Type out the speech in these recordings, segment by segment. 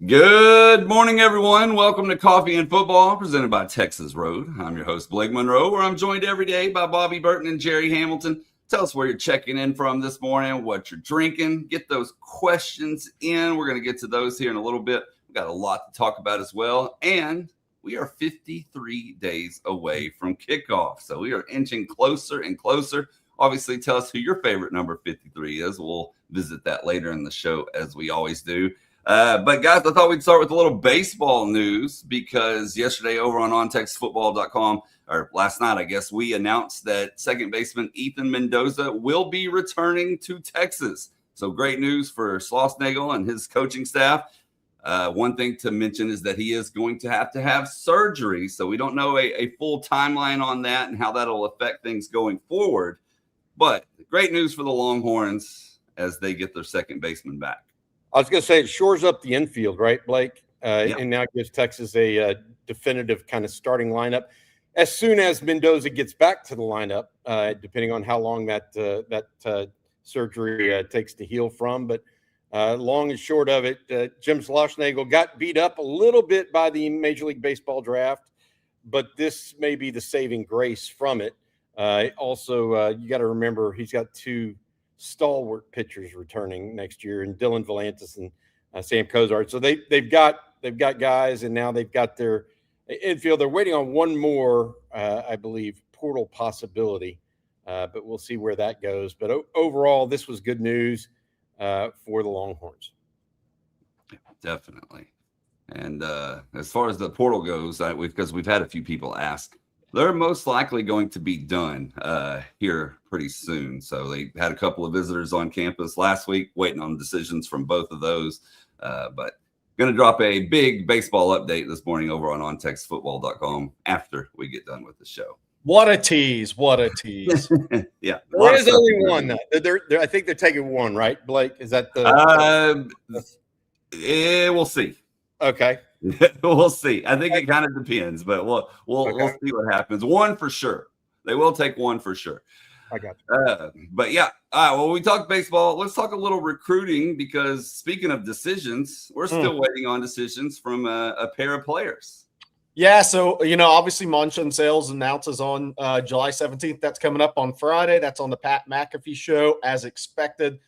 Good morning, everyone. Welcome to Coffee and Football, presented by Texas Road. I'm your host, Blake Monroe, where I'm joined every day by Bobby Burton and Jerry Hamilton. Tell us where you're checking in from this morning, what you're drinking. Get those questions in. We're going to get to those here in a little bit. We've got a lot to talk about as well. And we are 53 days away from kickoff. So we are inching closer and closer. Obviously, tell us who your favorite number 53 is. We'll visit that later in the show, as we always do. But guys, I thought we'd start with a little baseball news because yesterday over on OnTexasFootball.com, or last night, I guess, we announced that second baseman Ethan Mendoza will be returning to Texas. So great news for Schlossnagle and his coaching staff. One thing to mention is that he is going to have surgery. So we don't know a full timeline on that and how that'll affect things going forward. But great news for the Longhorns as they get their second baseman back. I was going to say it shores up the infield, right, Blake? Yeah. And now gives Texas a definitive kind of starting lineup. As soon as Mendoza gets back to the lineup, depending on how long that surgery takes to heal from. But long and short of it, Jim Schlossnagle got beat up a little bit by the Major League Baseball draft, but this may be the saving grace from it. Also, you got to remember he's got two stalwart pitchers returning next year, and Dylan Volantis and Sam Cozart. So they've got guys, and now they've got their infield. They're waiting on one more, I believe, portal possibility, but we'll see where that goes. But overall, this was good news for the Longhorns. Definitely. And as far as the portal goes, because we've had a few people ask, they're most likely going to be done here pretty soon. So they had a couple of visitors on campus last week, waiting on decisions from both of those. But going to drop a big baseball update this morning over on OnTexasFootball.com after we get done with the show. What a tease. What a tease. Yeah. There is only one. I think they're taking one, right, Blake? Is that the we'll see. Okay. We'll see. I think it kind of depends, but we'll see what happens. One for sure. They will take one for sure. I got you. But yeah. All right. Well, we talked baseball. Let's talk a little recruiting because speaking of decisions, we're still waiting on decisions from a pair of players. Yeah. So, obviously Monshon Sales announces on July 17th. That's coming up on Friday. That's on the Pat McAfee show as expected.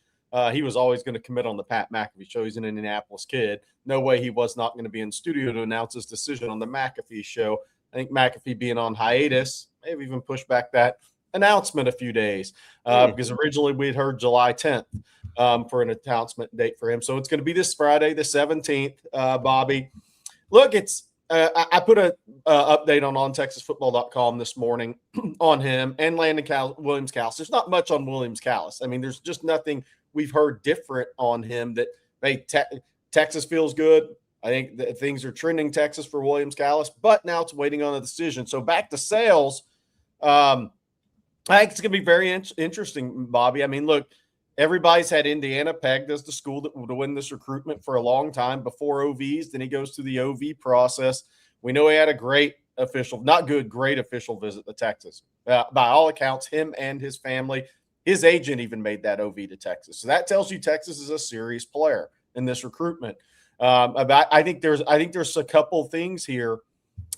He was always going to commit on the Pat McAfee show. He's an Indianapolis kid. No way he was not going to be in studio to announce his decision on the McAfee show. I think McAfee being on hiatus, maybe even pushed back that announcement a few days because originally we'd heard July 10th for an announcement date for him. So it's going to be this Friday, the 17th, Bobby. Look, it's I put an update on OnTexasFootball.com this morning on him and Landon Williams-Callis. There's not much on Williams-Callis. I mean, there's just nothing we've heard different on him that Texas feels good. I think that things are trending Texas for Williams-Callis, but now it's waiting on a decision. So back to Sales. I think it's going to be very interesting, Bobby. I mean, look, everybody's had Indiana pegged as the school that would win this recruitment for a long time before OVs. Then he goes through the OV process. We know he had a great official visit to Texas. By all accounts, him and his family, his agent even made that OV to Texas. So that tells you Texas is a serious player in this recruitment. I think there's a couple things here.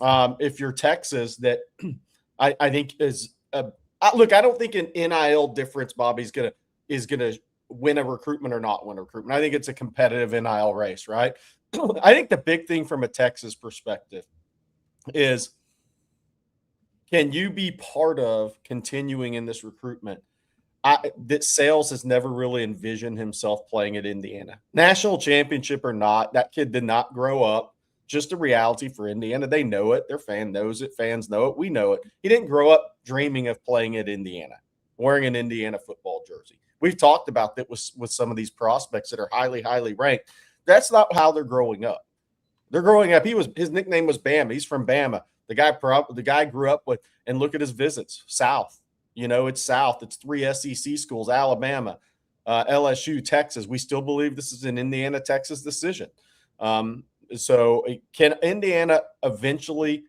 If you're Texas, that I think is look. I don't think an NIL difference, Bobby, is gonna win a recruitment or not win a recruitment. I think it's a competitive NIL race, right? I think the big thing from a Texas perspective is, can you be part of continuing in this recruitment? That Sales has never really envisioned himself playing at Indiana. National championship or not, that kid did not grow up. Just a reality for Indiana. They know it. Their fan knows it. Fans know it. We know it. He didn't grow up dreaming of playing at Indiana, wearing an Indiana football jersey. We've talked about that with some of these prospects that are highly, highly ranked. That's not how they're growing up. They're growing up. His nickname was Bama. He's from Bama. The guy grew up with, and look at his visits, South. It's South. It's 3 SEC schools, Alabama, LSU, Texas. We still believe this is an Indiana-Texas decision. So can Indiana eventually,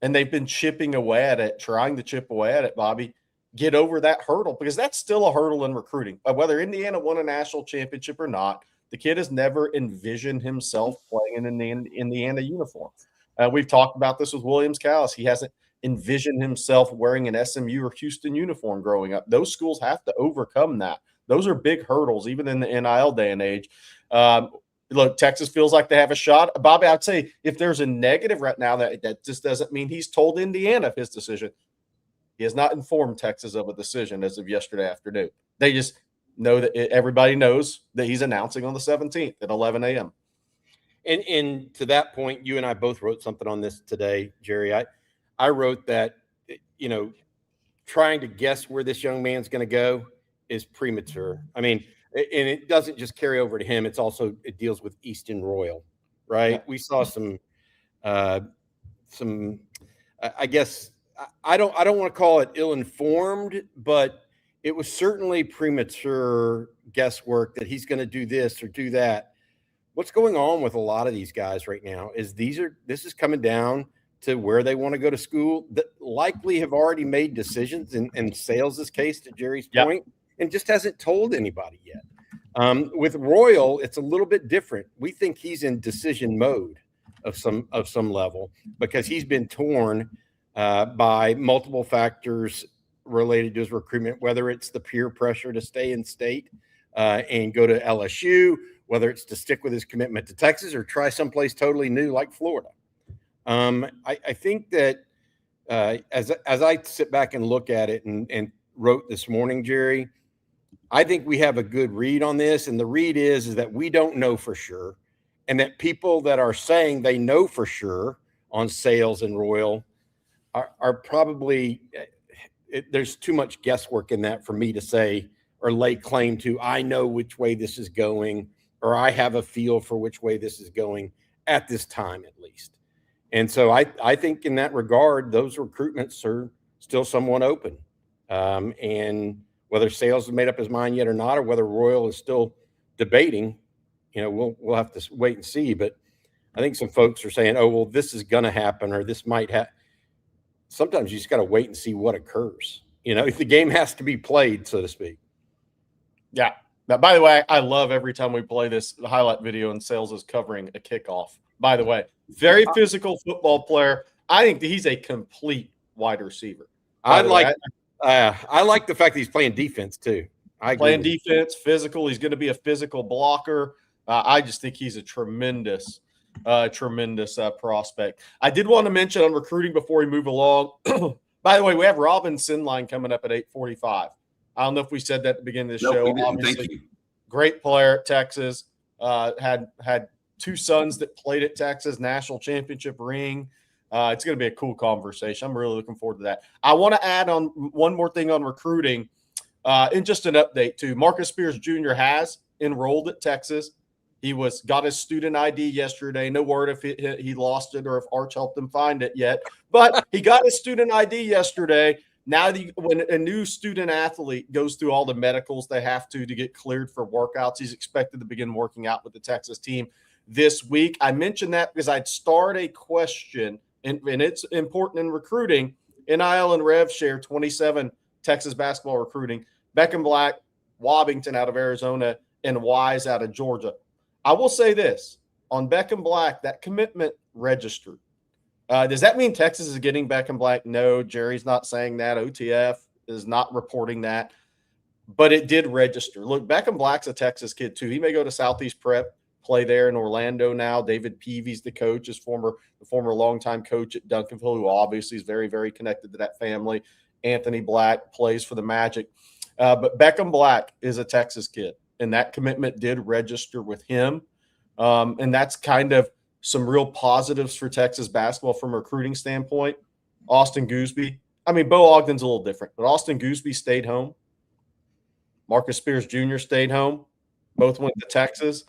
and they've been chipping away at it, trying to chip away at it, Bobby, get over that hurdle? Because that's still a hurdle in recruiting. Whether Indiana won a national championship or not, The kid has never envisioned himself playing in an Indiana uniform. We've talked about this with Williams Callis. He hasn't envisioned himself wearing an SMU or Houston uniform growing up. Those schools have to overcome that. Those are big hurdles, even in the NIL day and age. Look, Texas feels like they have a shot. Bobby, I'd say if there's a negative right now, that just doesn't mean he's told Indiana of his decision. He has not informed Texas of a decision as of yesterday afternoon. They just know that everybody knows that he's announcing on the 17th at 11 a.m. And to that point, you and I both wrote something on this today, Jerry. I wrote that, trying to guess where this young man's going to go is premature. I mean, and it doesn't just carry over to him. It deals with Easton Royal, right? Yeah. We saw some, I guess, I don't want to call it ill-informed, but it was certainly premature guesswork that he's going to do this or do that. What's going on with a lot of these guys right now is this is coming down to where they want to go to school, that likely have already made decisions in Sales' case, to Jerry's point, and just hasn't told anybody yet. With Royal, it's a little bit different. We think he's in decision mode of some level because he's been torn by multiple factors related to his recruitment, whether it's the peer pressure to stay in state and go to LSU, whether it's to stick with his commitment to Texas or try someplace totally new like Florida. I think that as I sit back and look at it and wrote this morning, Jerry, I think we have a good read on this. And the read is that we don't know for sure. And that people that are saying they know for sure on Sales and Royal are probably there's too much guesswork in that for me to say or lay claim to, I know which way this is going, or I have a feel for which way this is going at this time, at least. And so I think in that regard, those recruitments are still somewhat open. And whether Sales has made up his mind yet or not, or whether Royal is still debating, we'll have to wait and see. But I think some folks are saying, oh, well, this is going to happen, or this might happen. Sometimes you just got to wait and see what occurs. If the game has to be played, so to speak. Yeah. Now, by the way, I love every time we play this highlight video and Sales is covering a kickoff. By the way, very physical football player. I think that he's a complete wide receiver. I like the fact that he's playing defense too. Playing defense, physical. He's going to be a physical blocker. I just think he's a tremendous prospect. I did want to mention on recruiting before we move along. By the way, we have Robin Sinline coming up at 8:45. I don't know if we said that at the beginning of the show. Obviously, great player at Texas. Had two sons that played at Texas, national championship ring. It's going to be a cool conversation. I'm really looking forward to that. I want to add on one more thing on recruiting, and just an update too. Marcus Spears Jr. has enrolled at Texas. He got his student ID yesterday. No word if he lost it or if Arch helped him find it yet. But he got his student ID yesterday. Now, when a new student athlete goes through all the medicals they have to get cleared for workouts, he's expected to begin working out with the Texas team this week. I mentioned that because I'd start a question, and it's important in recruiting. NIL and Rev share 27 Texas basketball recruiting. Beckham Black, Wobbington out of Arizona, and Wise out of Georgia. I will say this. On Beckham Black, that commitment registered. Does that mean Texas is getting Beckham Black? No, Jerry's not saying that. OTF is not reporting that. But it did register. Look, Beckham Black's a Texas kid, too. He may go to Southeast Prep, play there in Orlando now. David Peavy's the coach, the former longtime coach at Duncanville, who obviously is very, very connected to that family. Anthony Black plays for the Magic. But Beckham Black is a Texas kid, and that commitment did register with him. And that's kind of some real positives for Texas basketball from a recruiting standpoint. Austin Gooseby. I mean, Bo Ogden's a little different, but Austin Gooseby stayed home. Marcus Spears Jr. stayed home. Both went to Texas.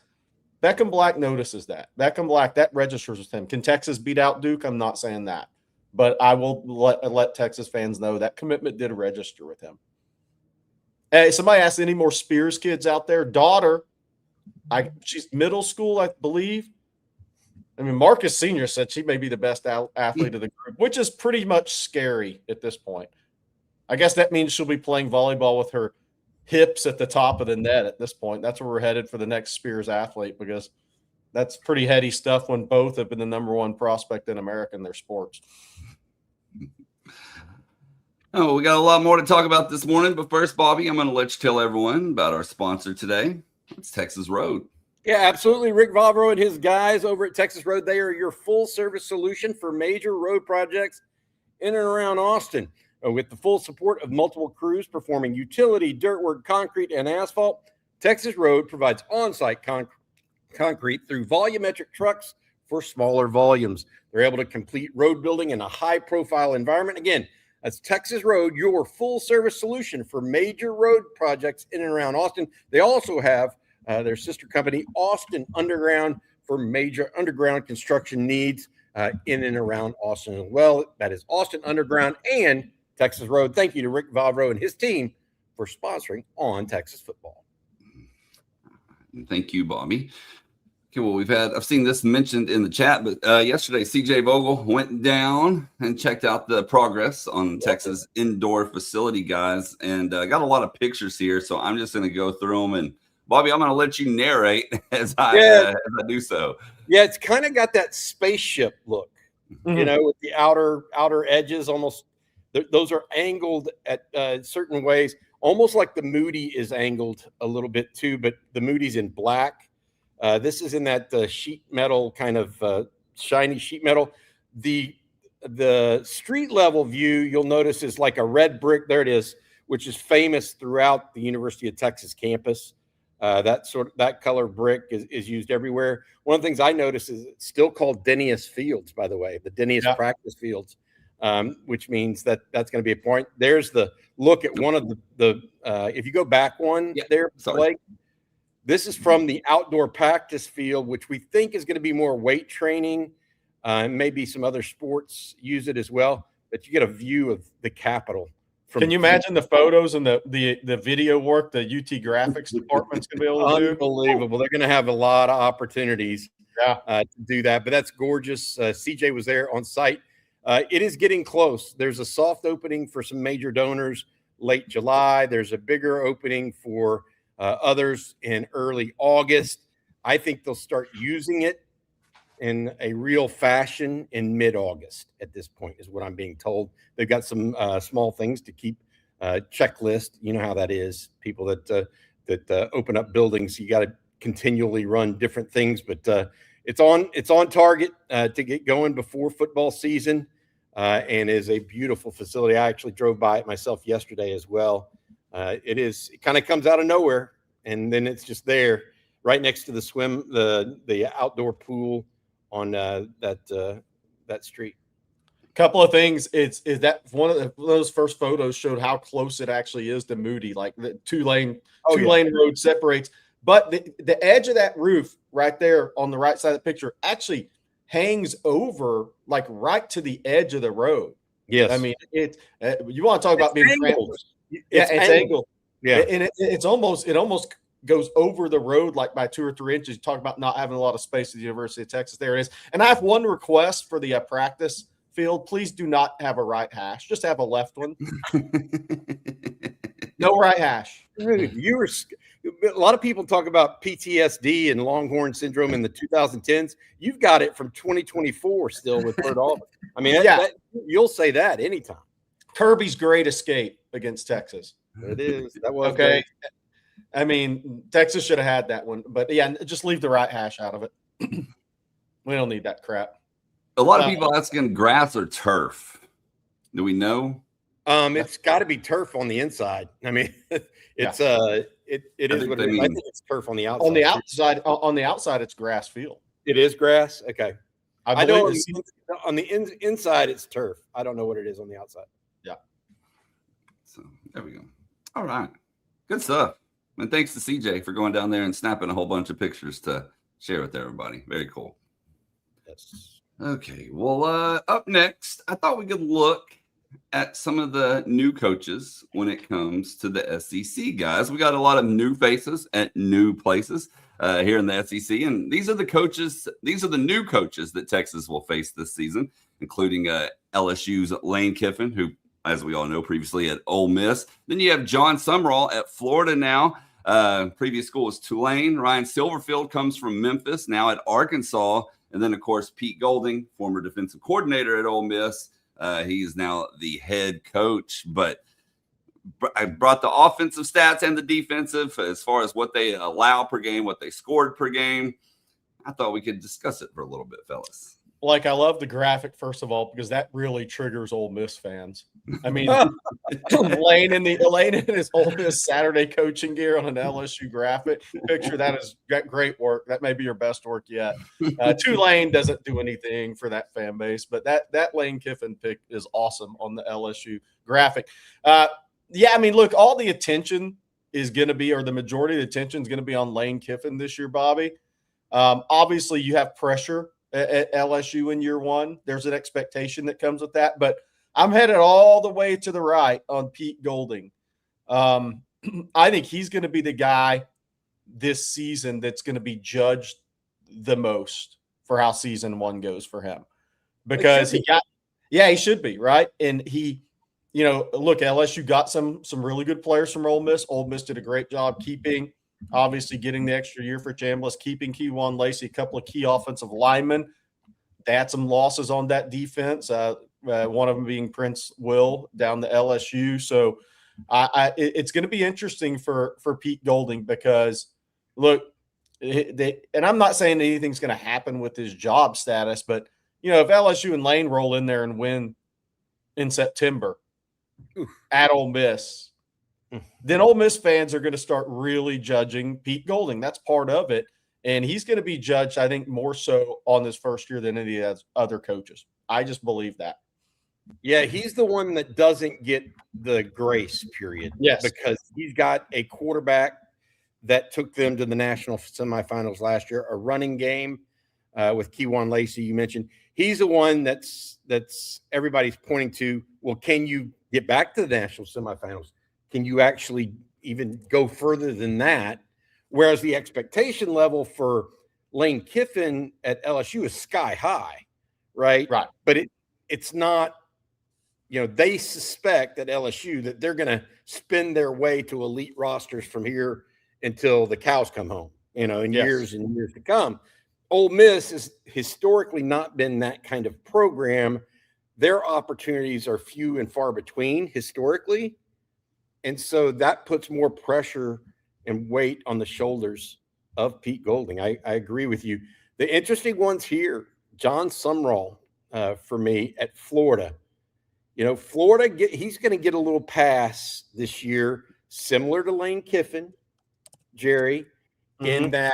Beckham Black notices that. Beckham Black, that registers with him. Can Texas beat out Duke? I'm not saying that. But I will let Texas fans know that commitment did register with him. Hey, somebody asked any more Spears kids out there. Daughter, she's middle school, I believe. I mean, Marcus Sr. said she may be the best athlete of the group, which is pretty much scary at this point. I guess that means she'll be playing volleyball with her hips at the top of the net at this point. That's where we're headed for the next Spears athlete, because that's pretty heady stuff when both have been the number one prospect in America in their sports. Oh, we got a lot more to talk about this morning, but first, Bobby, I'm going to let you tell everyone about our sponsor today. It's Texas Road. Yeah, absolutely. Rick Vavro and his guys over at Texas Road, they are your full-service solution for major road projects in and around Austin. With the full support of multiple crews performing utility, dirt work, concrete, and asphalt, Texas Road provides on-site concrete through volumetric trucks for smaller volumes. They're able to complete road building in a high-profile environment. Again, that's Texas Road, your full-service solution for major road projects in and around Austin. They also have their sister company, Austin Underground, for major underground construction needs in and around Austin as well. That is Austin Underground and Texas Road. Thank you to Rick Vavro and his team for sponsoring On Texas Football. Thank you, Bobby. Okay, well, I've seen this mentioned in the chat, but yesterday CJ Vogel went down and checked out the progress on Texas indoor facility, guys, and got a lot of pictures here. So I'm just going to go through them, and Bobby, I'm going to let you narrate as I do so. Yeah, it's kind of got that spaceship look, you know, with the outer edges almost. Those are angled at certain ways, almost like the Moody is angled a little bit too, but the Moody's in black. This is in that sheet metal, kind of shiny sheet metal. The street level view, you'll notice, is like a red brick. There it is, which is famous throughout the University of Texas campus. That color brick is used everywhere. One of the things I noticed is it's still called Dennius Fields, by the way, the Dennius practice fields, which means that's going to be a point. There's the look at one of the if you go back one there, Blake. This is from the outdoor practice field, which we think is going to be more weight training, and maybe some other sports use it as well. But you get a view of the Capitol. Can you imagine the photos and the video work the UT graphics department's going to be able to do? Unbelievable. They're going to have a lot of opportunities to do that. But that's gorgeous. CJ was there on site. It is getting close. There's a soft opening for some major donors late July. There's a bigger opening for others in early August. I think they'll start using it in a real fashion in mid-August at this point, is what I'm being told. They've got some small things to keep checklist. You know how that is. People that open up buildings, you got to continually run different things, but it's on target to get going before football season, and is a beautiful facility. I actually drove by it myself yesterday as well. It kind of comes out of nowhere, and then it's just there right next to the outdoor pool on that street. Couple of things. Is that one of those first photos showed how close it actually is to Moody, like the two-lane road separates. But the edge of that roof right there on the right side of the picture actually hangs over, like right to the edge of the road. Yes. I mean, you want to talk about being angled. It's angled. Yeah. And it almost goes over the road like by 2 or 3 inches. You talk about not having a lot of space at the University of Texas. There it is. And I have one request for the practice field. Please do not have a right hash. Just have a left one. No right hash. A lot of people talk about PTSD and Longhorn syndrome in the 2010s. You've got it from 2024 still with Bert Auburn. I mean, you'll say that anytime. Kirby's great escape against Texas. It is. That was okay. Great. I mean, Texas should have had that one, but yeah, just leave the right hash out of it. We don't need that crap. A lot of people asking grass or turf. Do we know? It's got to be turf on the inside. I mean, it's it is what it is. I think it's turf on the outside. On the outside, it's grass field. It is grass. Okay. I know on the inside it's turf. I don't know what it is on the outside. Yeah. So there we go. All right. Good stuff. And thanks to CJ for going down there and snapping a whole bunch of pictures to share with everybody. Very cool. Yes. Okay. Well, up next, I thought we could look at some of the new coaches when it comes to the SEC, guys. We got a lot of new faces at new places here in the SEC, and these are the coaches. These are the new coaches that Texas will face this season, including LSU's Lane Kiffin, who as we all know, previously at Ole Miss. Then you have John Sumrall at Florida now. Previous school was Tulane. Ryan Silverfield comes from Memphis, now at Arkansas. And then, of course, Pete Golding, former defensive coordinator at Ole Miss. He is now the head coach. But I brought the offensive stats and the defensive as far as what they allow per game, what they scored per game. I thought we could discuss it for a little bit, fellas. Like, I love the graphic, first of all, because that really triggers Ole Miss fans. I mean, Lane in his Ole Miss Saturday coaching gear on an LSU graphic picture. That is great work. That may be your best work yet. Tulane doesn't do anything for that fan base, but that Lane Kiffin pick is awesome on the LSU graphic. Yeah, I mean, look, all the attention is going to be, or the majority of the attention is going to be on Lane Kiffin this year, Bobby. Obviously, you have pressure at LSU in year one. There's an expectation that comes with that, but I'm headed all the way to the right on Pete Golding. I think he's going to be the guy this season that's going to be judged the most for how season one goes for him, because he should be, right. And he, look, LSU got some really good players from Ole Miss. Ole Miss did a great job keeping, obviously getting the extra year for Chambliss, keeping Keywan Lacey, a couple of key offensive linemen. They had some losses on that defense, one of them being Prince Will down the LSU. So it's going to be interesting for Pete Golding, because, look, and I'm not saying anything's going to happen with his job status, but, if LSU and Lane roll in there and win in September at Ole Miss, then Ole Miss fans are going to start really judging Pete Golding. That's part of it. And he's going to be judged, I think, more so on this first year than any of the other coaches. I just believe that. Yeah, he's the one that doesn't get the grace period. Yes. Because he's got a quarterback that took them to the national semifinals last year, a running game with Keywan Lacey, you mentioned. He's the one that's everybody's pointing to, well, can you get back to the national semifinals? Can you actually even go further than that? Whereas the expectation level for Lane Kiffin at LSU is sky high, right? Right. But it's not, they suspect at LSU that they're going to spin their way to elite rosters from here until the cows come home, in years and years to come. Ole Miss has historically not been that kind of program. Their opportunities are few and far between historically. And so that puts more pressure and weight on the shoulders of Pete Golding. I agree with you. The interesting ones here, John Sumrall, for me at Florida. Florida, he's going to get a little pass this year, similar to Lane Kiffin, Jerry, in that,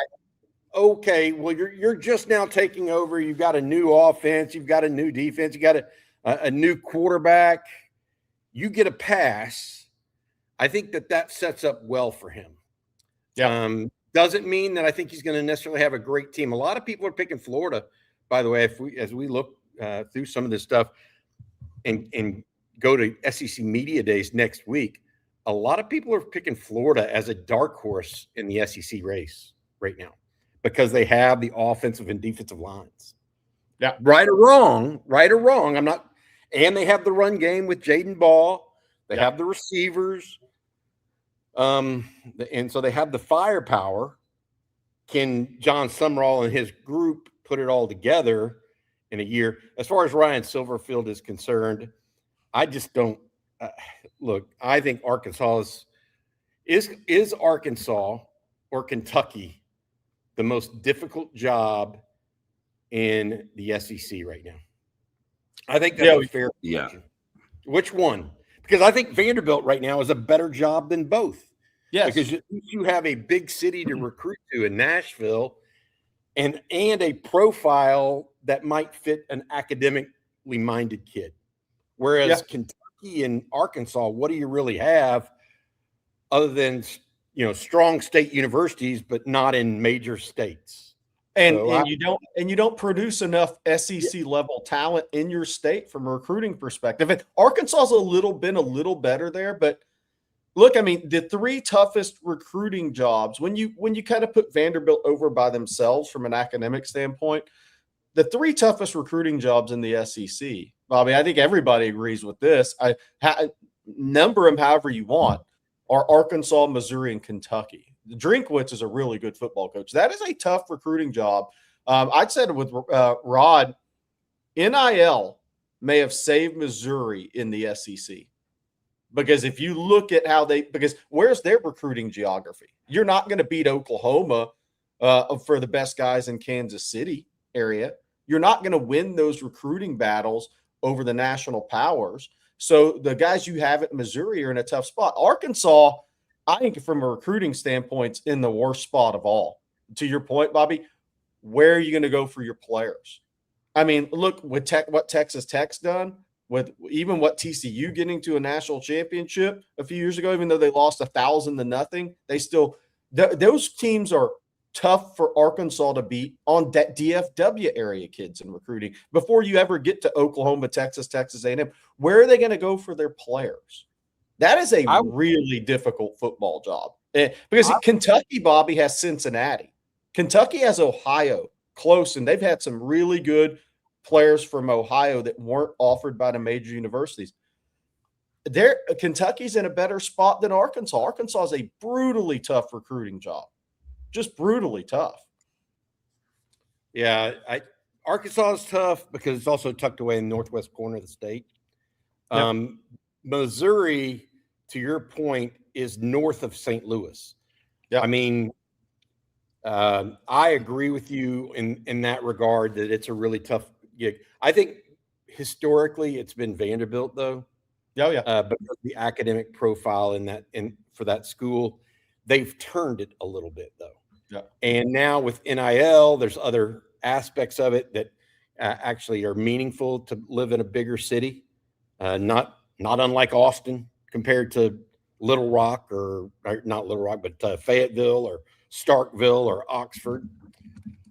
okay, well, you're just now taking over. You've got a new offense. You've got a new defense. You got a new quarterback. You get a pass. I think that sets up well for him. Yeah. Doesn't mean that I think he's going to necessarily have a great team. A lot of people are picking Florida, by the way, as we look through some of this stuff and go to SEC Media Days next week. A lot of people are picking Florida as a dark horse in the SEC race right now because they have the offensive and defensive lines. Yeah. Right or wrong, I'm not – and they have the run game with Jaden Ball. They have the receivers. And so they have the firepower. Can John Sumrall and his group put it all together in a year? As far as Ryan Silverfield is concerned, I just don't look. I think Arkansas is Arkansas or Kentucky the most difficult job in the SEC right now. I think that's a fair question. Which one? Because I think Vanderbilt right now is a better job than both. Yes. Because you have a big city to recruit to in Nashville and a profile that might fit an academically minded kid. Whereas Kentucky and Arkansas, what do you really have other than, strong state universities, but not in major states? And you don't produce enough SEC level talent in your state from a recruiting perspective. And Arkansas's been a little better there, but look, I mean, the three toughest recruiting jobs when you kind of put Vanderbilt over by themselves from an academic standpoint, the 3 toughest recruiting jobs in the SEC, Bobby, I think everybody agrees with this. Number them however you want, are Arkansas, Missouri, and Kentucky. Drinkwitz is a really good football coach. That is a tough recruiting job. I'd said with Rod, NIL may have saved Missouri in the SEC. Because if you look at because where's their recruiting geography? You're not going to beat Oklahoma for the best guys in Kansas City area. You're not going to win those recruiting battles over the national powers. So the guys you have at Missouri are in a tough spot. Arkansas, I think from a recruiting standpoint, is in the worst spot of all. To your point, Bobby, where are you going to go for your players? I mean, look with what Texas Tech's done, with even what TCU getting to a national championship a few years ago, even though they lost 1,000-0, they still those teams are tough for Arkansas to beat on that DFW area kids in recruiting before you ever get to Oklahoma, Texas A&M. Where are they going to go for their players? That is a really difficult football job because Kentucky, Bobby, has Cincinnati. Kentucky has Ohio close, and they've had some really good players from Ohio that weren't offered by the major universities. Kentucky's in a better spot than Arkansas. Arkansas is a brutally tough recruiting job. Just brutally tough. Yeah, Arkansas is tough because it's also tucked away in the northwest corner of the state. Yep. Missouri, to your point, is north of St. Louis. Yep. I mean, I agree with you in that regard that it's a really tough gig. I think historically it's been Vanderbilt, though. Oh, yeah. Because the academic profile for that school, they've turned it a little bit, though. Yeah. And now with NIL, there's other aspects of it that actually are meaningful to live in a bigger city, not unlike Austin compared to Little Rock or not Little Rock, but Fayetteville or Starkville or Oxford.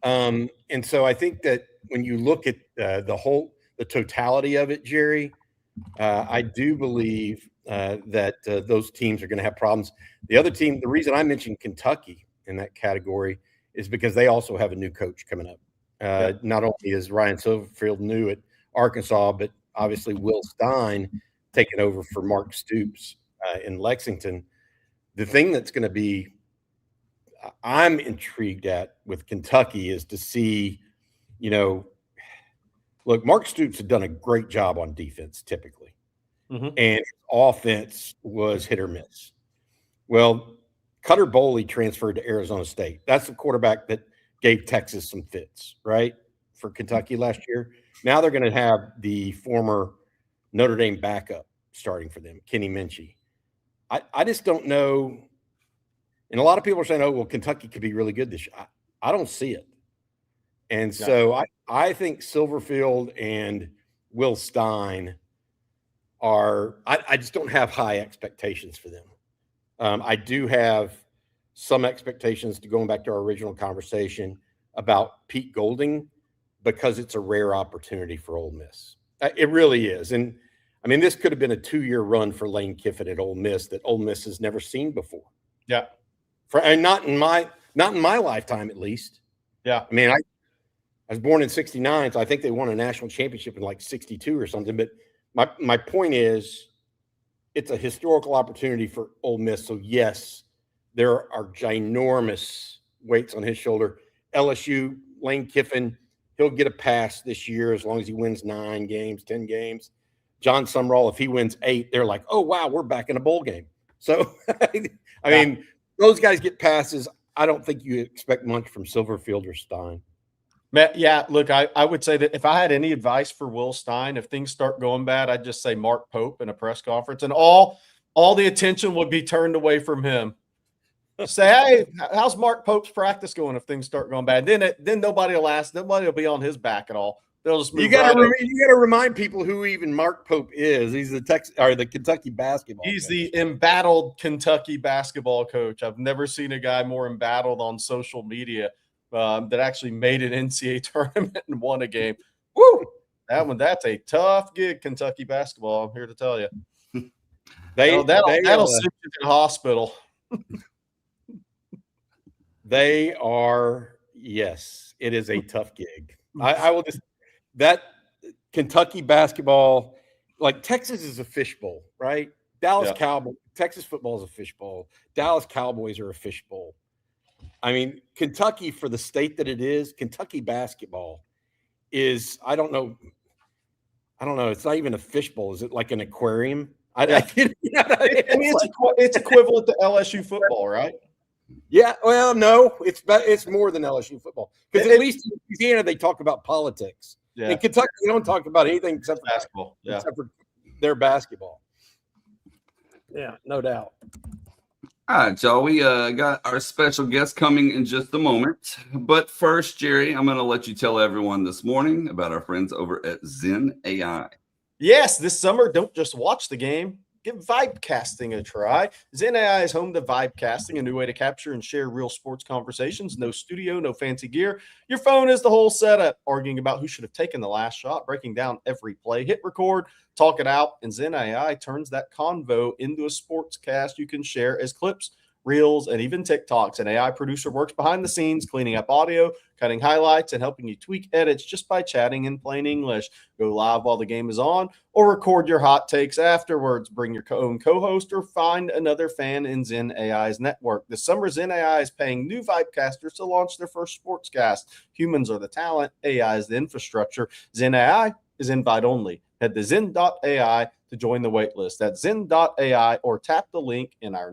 And so I think that when you look at the totality of it, Jerry, I do believe that those teams are going to have problems. The other team, the reason I mentioned Kentucky in that category is because they also have a new coach coming up. Not only is Ryan Silverfield new at Arkansas, but obviously Will Stein taking over for Mark Stoops in Lexington. The thing that's going to be I'm intrigued at with Kentucky is to see, look, Mark Stoops had done a great job on defense typically, and his offense was hit or miss. Well, Cutter Boley transferred to Arizona State. That's the quarterback that gave Texas some fits, right, for Kentucky last year. Now they're going to have the former Notre Dame backup starting for them, Kenny Minchie. I just don't know. And a lot of people are saying, oh, well, Kentucky could be really good this year. I don't see it. And so I think Silverfield and Will Stein I just don't have high expectations for them. I do have some expectations to going back to our original conversation about Pete Golding because it's a rare opportunity for Ole Miss. It really is. And I mean, this could have been a 2-year run for Lane Kiffin at Ole Miss that Ole Miss has never seen before. Yeah. And not in my lifetime, at least. Yeah. I mean, I was born in 1969, so I think they won a national championship in like 1962 or something. But my point is, it's a historical opportunity for Ole Miss. So yes, there are ginormous weights on his shoulder. LSU, Lane Kiffin, he'll get a pass this year as long as he wins 9 games, 10 games. John Sumrall, if he wins 8, they're like, oh wow, we're back in a bowl game. So I mean, those guys get passes. I don't think you expect much from Silverfield or Stein. Yeah, look, I would say that if I had any advice for Will Stein, if things start going bad, I'd just say Mark Pope in a press conference, and all the attention would be turned away from him. Say, hey, how's Mark Pope's practice going if things start going bad? Then nobody will ask. Nobody will be on his back at all. They'll just move. You got to remind people who even Mark Pope is. He's the Kentucky basketball. He's the embattled Kentucky basketball coach. I've never seen a guy more embattled on social media. That actually made an NCAA tournament and won a game. Woo! That's a tough gig, Kentucky basketball. I'm here to tell you. That'll send you to the hospital. They are, yes, it is a tough gig. I will just that Kentucky basketball, like Texas is a fishbowl, right? Dallas Cowboys, Texas football is a fishbowl. Dallas Cowboys are a fishbowl. I mean, Kentucky, for the state that it is, Kentucky basketball is, I don't know. It's not even a fishbowl. Is it like an aquarium? It's equivalent to LSU football, right? Yeah, well, no, it's more than LSU football, because at least in Louisiana they talk about politics. Yeah. In Kentucky, they don't talk about anything except for basketball. Yeah. except for their basketball. Yeah, no doubt. All right, y'all. We got our special guest coming in just a moment. But first, Jerry, I'm going to let you tell everyone this morning about our friends over at Zen AI. Yes, this summer, don't just watch the game. Give vibecasting a try. Zen AI is home to vibecasting, a new way to capture and share real sports conversations. No studio, no fancy gear. Your phone is the whole setup. Arguing about who should have taken the last shot, breaking down every play. Hit record, talk it out, and Zen AI turns that convo into a sports cast you can share as clips, reels, and even TikToks. An AI producer works behind the scenes, cleaning up audio, cutting highlights, and helping you tweak edits just by chatting in plain English. Go live while the game is on, or record your hot takes afterwards. Bring your own co-host or find another fan in Zen AI's network. This summer, Zen AI is paying new Vibecasters to launch their first sportscast. Humans are the talent, AI is the infrastructure. Zen AI is invite only. Head to zen.ai to join the waitlist. That's zen.ai, or tap the link in our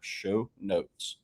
show notes.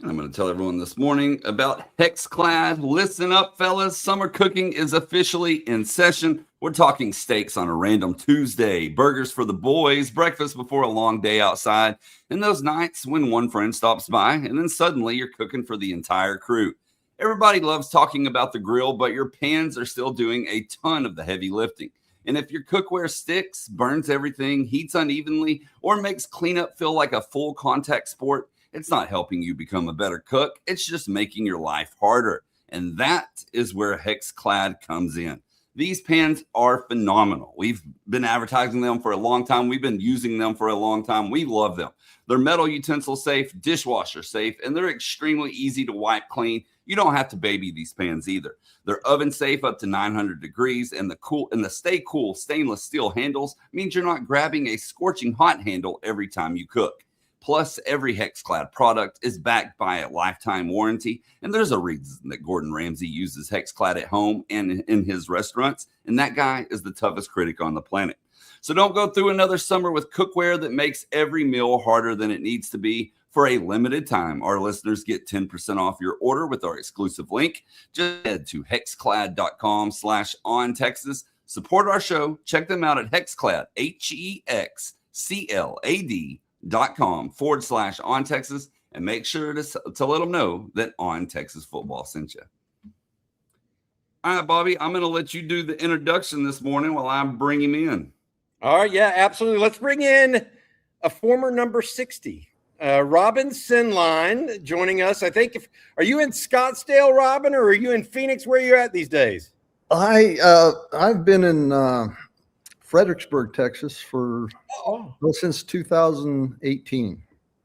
And I'm going to tell everyone this morning about HexClad. Listen up, fellas. Summer cooking is officially in session. We're talking steaks on a random Tuesday, burgers for the boys, breakfast before a long day outside, and those nights when one friend stops by, and then suddenly you're cooking for the entire crew. Everybody loves talking about the grill, but your pans are still doing a ton of the heavy lifting. And if your cookware sticks, burns everything, heats unevenly, or makes cleanup feel like a full contact sport, it's not helping you become a better cook. It's just making your life harder. And that is where HexClad comes in. These pans are phenomenal. We've been advertising them for a long time. We've been using them for a long time. We love them. They're metal utensil safe, dishwasher safe, and they're extremely easy to wipe clean. You don't have to baby these pans either. They're oven safe up to 900 degrees, and the stay cool stainless steel handles means you're not grabbing a scorching hot handle every time you cook. Plus, every HexClad product is backed by a lifetime warranty, and there's a reason that Gordon Ramsay uses HexClad at home and in his restaurants, and that guy is the toughest critic on the planet. So don't go through another summer with cookware that makes every meal harder than it needs to be. For a limited time, our listeners get 10% off your order with our exclusive link. Just head to hexclad.com/ontexas. Support our show. Check them out at HexClad, HEXCLAD.com/OnTexas, and make sure to let them know that On Texas Football sent you. All right, Bobby, I'm going to let you do the introduction this morning while I bring him in. All right, yeah, absolutely. Let's bring in a former number 60, Robin Sinline, joining us. I think, are you in Scottsdale, Robin, or are you in Phoenix? Where are you at these days? I've been in Fredericksburg, Texas since 2018.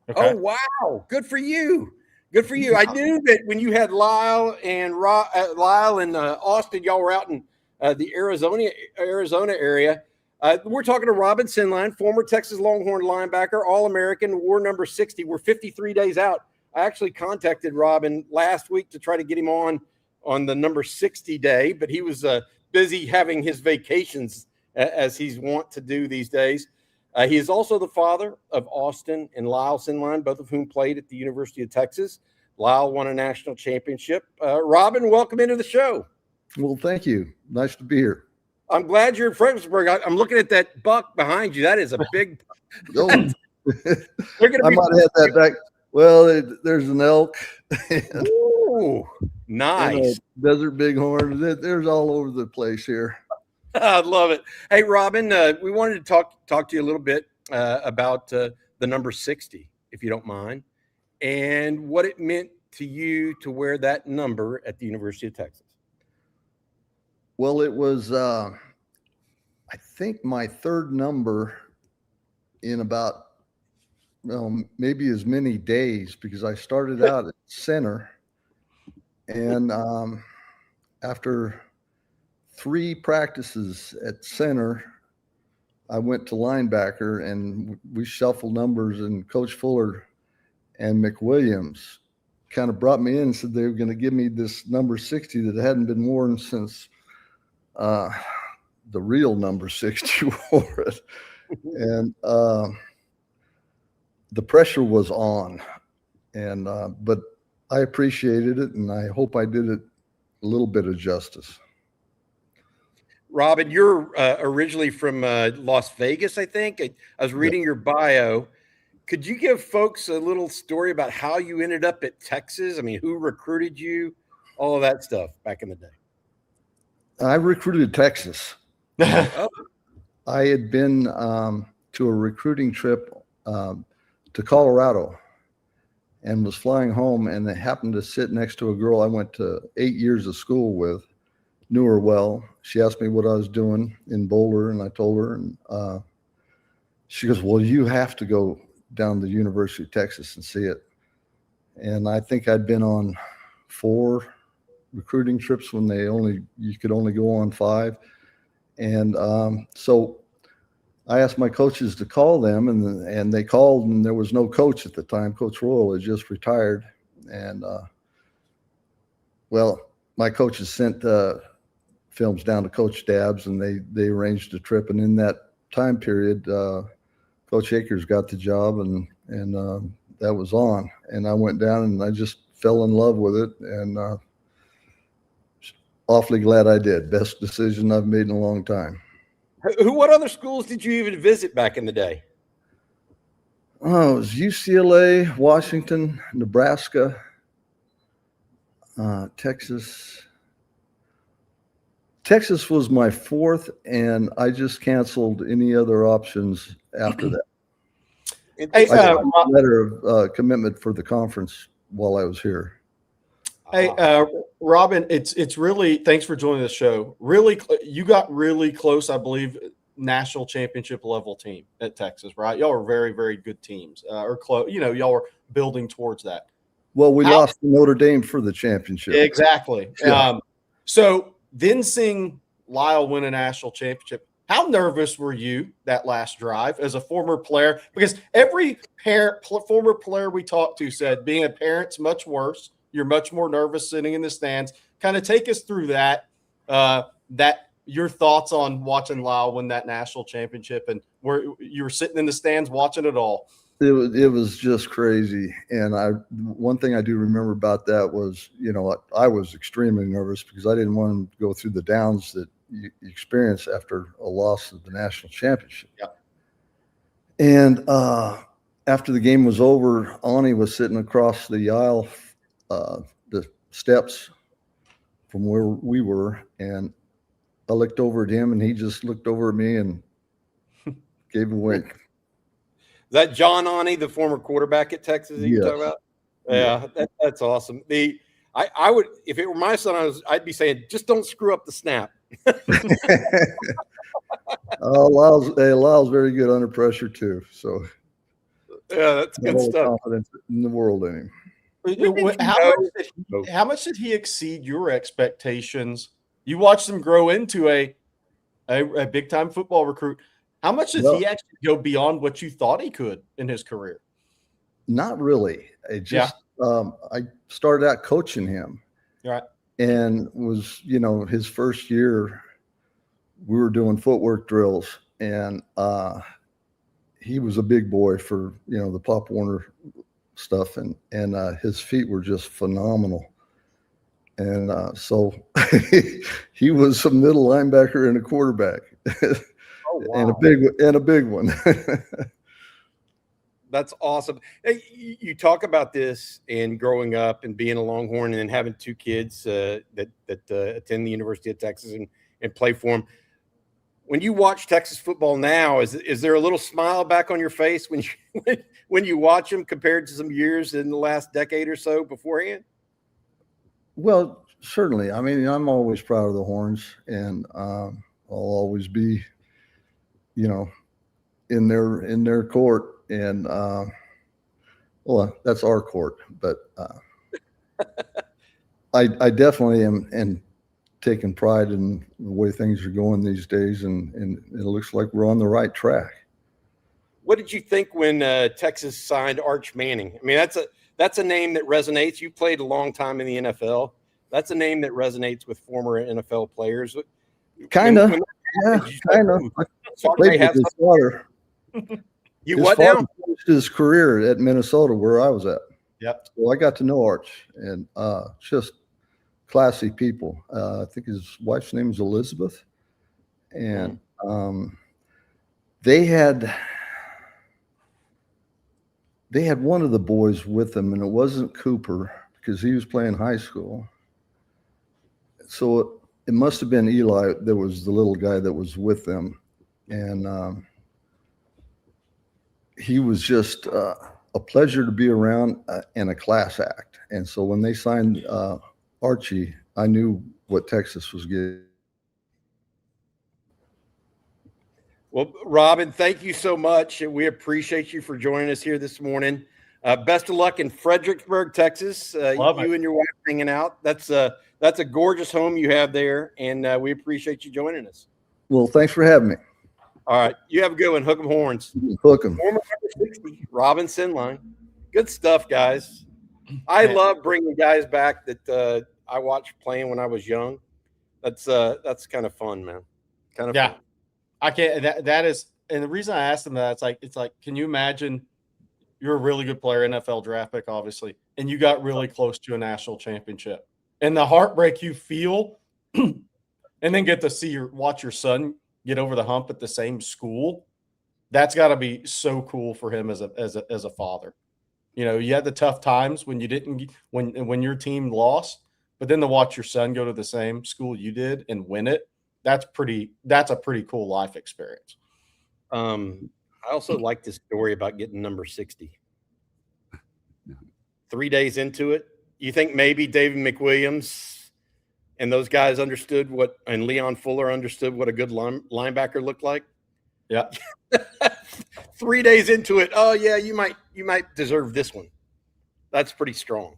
Okay. Oh, wow. Good for you. Good for you. I knew that when you had Lyle and Austin, y'all were out in the Arizona area. We're talking to Robin Sinline, former Texas Longhorn linebacker, All-American, war number 60. We're 53 days out. I actually contacted Robin last week to try to get him on the number 60 day, but he was busy having his vacations as he's wont to do these days. He is also the father of Austin and Lyle Sinline, both of whom played at the University of Texas. Lyle won a national championship. Robin, welcome into the show. Well, thank you. Nice to be here. I'm glad you're in Fredericksburg. I'm looking at that buck behind you. That is a big. I might have had that back. Well, there's an elk. Ooh, nice. Desert bighorn. There's all over the place here. I love it. Hey, Robin, we wanted to talk to you a little bit about the number 60, if you don't mind, and what it meant to you to wear that number at the University of Texas. Well, it was, I think, my third number in about, maybe as many days, because I started out at center, and after 3 practices at center, I went to linebacker, and we shuffled numbers, and Coach Fuller and McWilliams kind of brought me in and said they were going to give me this number 60 that hadn't been worn since the real number 60 wore it. And the pressure was on, and but I appreciated it, and I hope I did it a little bit of justice. Robin, you're originally from Las Vegas, I think. I was reading your bio. Could you give folks a little story about how you ended up at Texas? I mean, who recruited you, all of that stuff back in the day? I recruited Texas. Oh. I had been to a recruiting trip to Colorado and was flying home, and they happened to sit next to a girl I went to 8 years of school with. Knew her well. She asked me what I was doing in Boulder, and I told her, and she goes, well, you have to go down to the University of Texas and see it. And I think I'd been on 4 recruiting trips when you could only go on 5. And so I asked my coaches to call them, and they called, and there was no coach at the time. Coach Royal had just retired. And well, my coaches sent films down to Coach Dabbs, and they arranged a trip. And in that time period, Coach Akers got the job, and that was on. And I went down, and I just fell in love with it, and awfully glad I did. Best decision I've made in a long time. What other schools did you even visit back in the day? Oh, it was UCLA, Washington, Nebraska, Texas. Texas was my 4th, and I just canceled any other options after that. Hey, I got a letter of commitment for the conference while I was here. Hey, Robin, it's really, thanks for joining the show. Really, you got really close, I believe, national championship level team at Texas, right? Y'all are very, very good teams, or close. You know, y'all are building towards that. Well, we lost to Notre Dame for the championship. Exactly. Yeah. So then seeing Lyle win a national championship, how nervous were you that last drive as a former player? Because every former player we talked to said being a parent's much worse. You're much more nervous sitting in the stands. Kind of take us through that, your thoughts on watching Lyle win that national championship, and where you were sitting in the stands watching it all. It was just crazy. And one thing I do remember about that was, you know, I was extremely nervous because I didn't want to go through the downs that you experience after a loss of the national championship. Yeah. And after the game was over, Ani was sitting across the aisle, the steps from where we were, and I looked over at him, and he just looked over at me and gave a wink. Is that John Ani, the former quarterback at Texas that you Yes. talk about? Yeah, that's awesome. I would, if it were my son, I'd be saying, just don't screw up the snap. Lyle's very good under pressure too. So yeah, that's good stuff. Confidence in the world in him. How much did he exceed your expectations? You watched him grow into a big time football recruit. How much did he actually go beyond what you thought he could in his career? Not really. I started out coaching him. Right. And was, you know, his first year, we were doing footwork drills, and he was a big boy for, you know, the Pop Warner stuff, and his feet were just phenomenal. And so he was a middle linebacker and a quarterback. Oh, wow. and a big one. That's awesome. Hey, you talk about this and growing up and being a Longhorn and then having 2 kids that attend the University of Texas and play for them. When you watch Texas football now, is there a little smile back on your face when you watch them compared to some years in the last decade or so beforehand? Well, certainly. I mean, I'm always proud of the Horns, and I'll always be, you know, in their court. And well, that's our court, but I definitely am taking pride in the way things are going these days, and it looks like we're on the right track. What did you think when Texas signed Arch Manning? I mean, that's a name that resonates. You played a long time in the NFL. That's a name that resonates with former NFL players. Kind of, yeah, kind of. Played with his father. His what father now? finished his career at Minnesota, where I was at. Yep. So I got to know Arch, and just classy people. I think his wife's name is Elizabeth, and they had one of the boys with them, and it wasn't Cooper because he was playing high school. So it must have been Eli that was the little guy that was with them, and he was just a pleasure to be around and a class act. And so when they signed Archie, I knew what Texas was getting. Well, Robin, thank you so much. We appreciate you for joining us here this morning. Best of luck in Fredericksburg, Texas. You and your wife hanging out. That's a gorgeous home you have there, and we appreciate you joining us. Well, thanks for having me. All right. You have a good one. Hook 'em horns. Hook 'em. Former number 60, Robin Sinline. Good stuff, guys. I love bringing guys back that I watched playing when I was young. That's kind of fun, man. Kind of fun. I can't. That is, and the reason I asked him that, it's like, can you imagine? You're a really good player, NFL draft pick, obviously, and you got really close to a national championship, and the heartbreak you feel, and then get to watch your son get over the hump at the same school. That's got to be so cool for him as a father. You know, you had the tough times when you didn't, when your team lost, but then to watch your son go to the same school you did and win it. That's a pretty cool life experience. I also like this story about getting number 60. 3 days into it, you think maybe David McWilliams and those guys understood and Leon Fuller understood what a good linebacker looked like? Yeah. 3 days into it, oh yeah, you might deserve this one. That's pretty strong.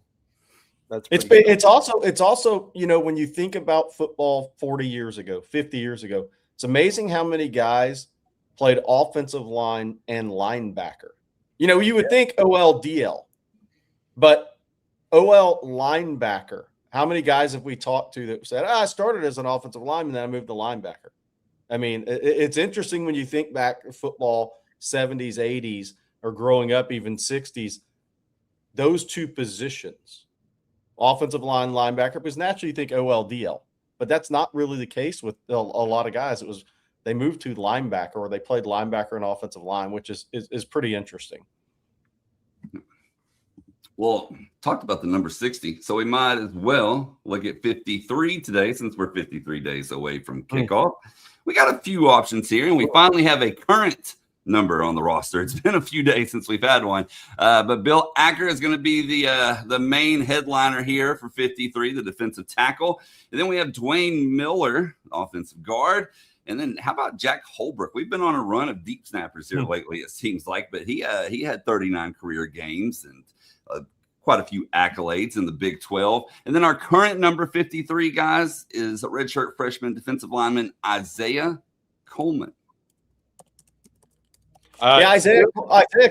It's also, you know, when you think about football 40 years ago, 50 years ago, it's amazing how many guys played offensive line and linebacker. You know, you would think OL, DL, but OL linebacker. How many guys have we talked to that said, I started as an offensive lineman, then I moved to linebacker? I mean, it's interesting when you think back to football 70s, 80s, or growing up even 60s, those two positions, offensive line, linebacker, because naturally you think OL, DL, but that's not really the case with a lot of guys. They moved to linebacker, or they played linebacker and offensive line, which is pretty interesting. Well, talked about the number 60, so we might as well look at 53 today, since we're 53 days away from kickoff. We got a few options here, and we finally have a current number on the roster. It's been a few days since we've had one, but Bill Acker is going to be the main headliner here for 53, the defensive tackle. And then we have Dwayne Miller, offensive guard. And then how about Jack Holbrook? We've been on a run of deep snappers here lately, it seems like, but he had 39 career games and quite a few accolades in the Big 12. And then our current number 53, guys, is redshirt freshman defensive lineman Isaiah Coleman. Isaiah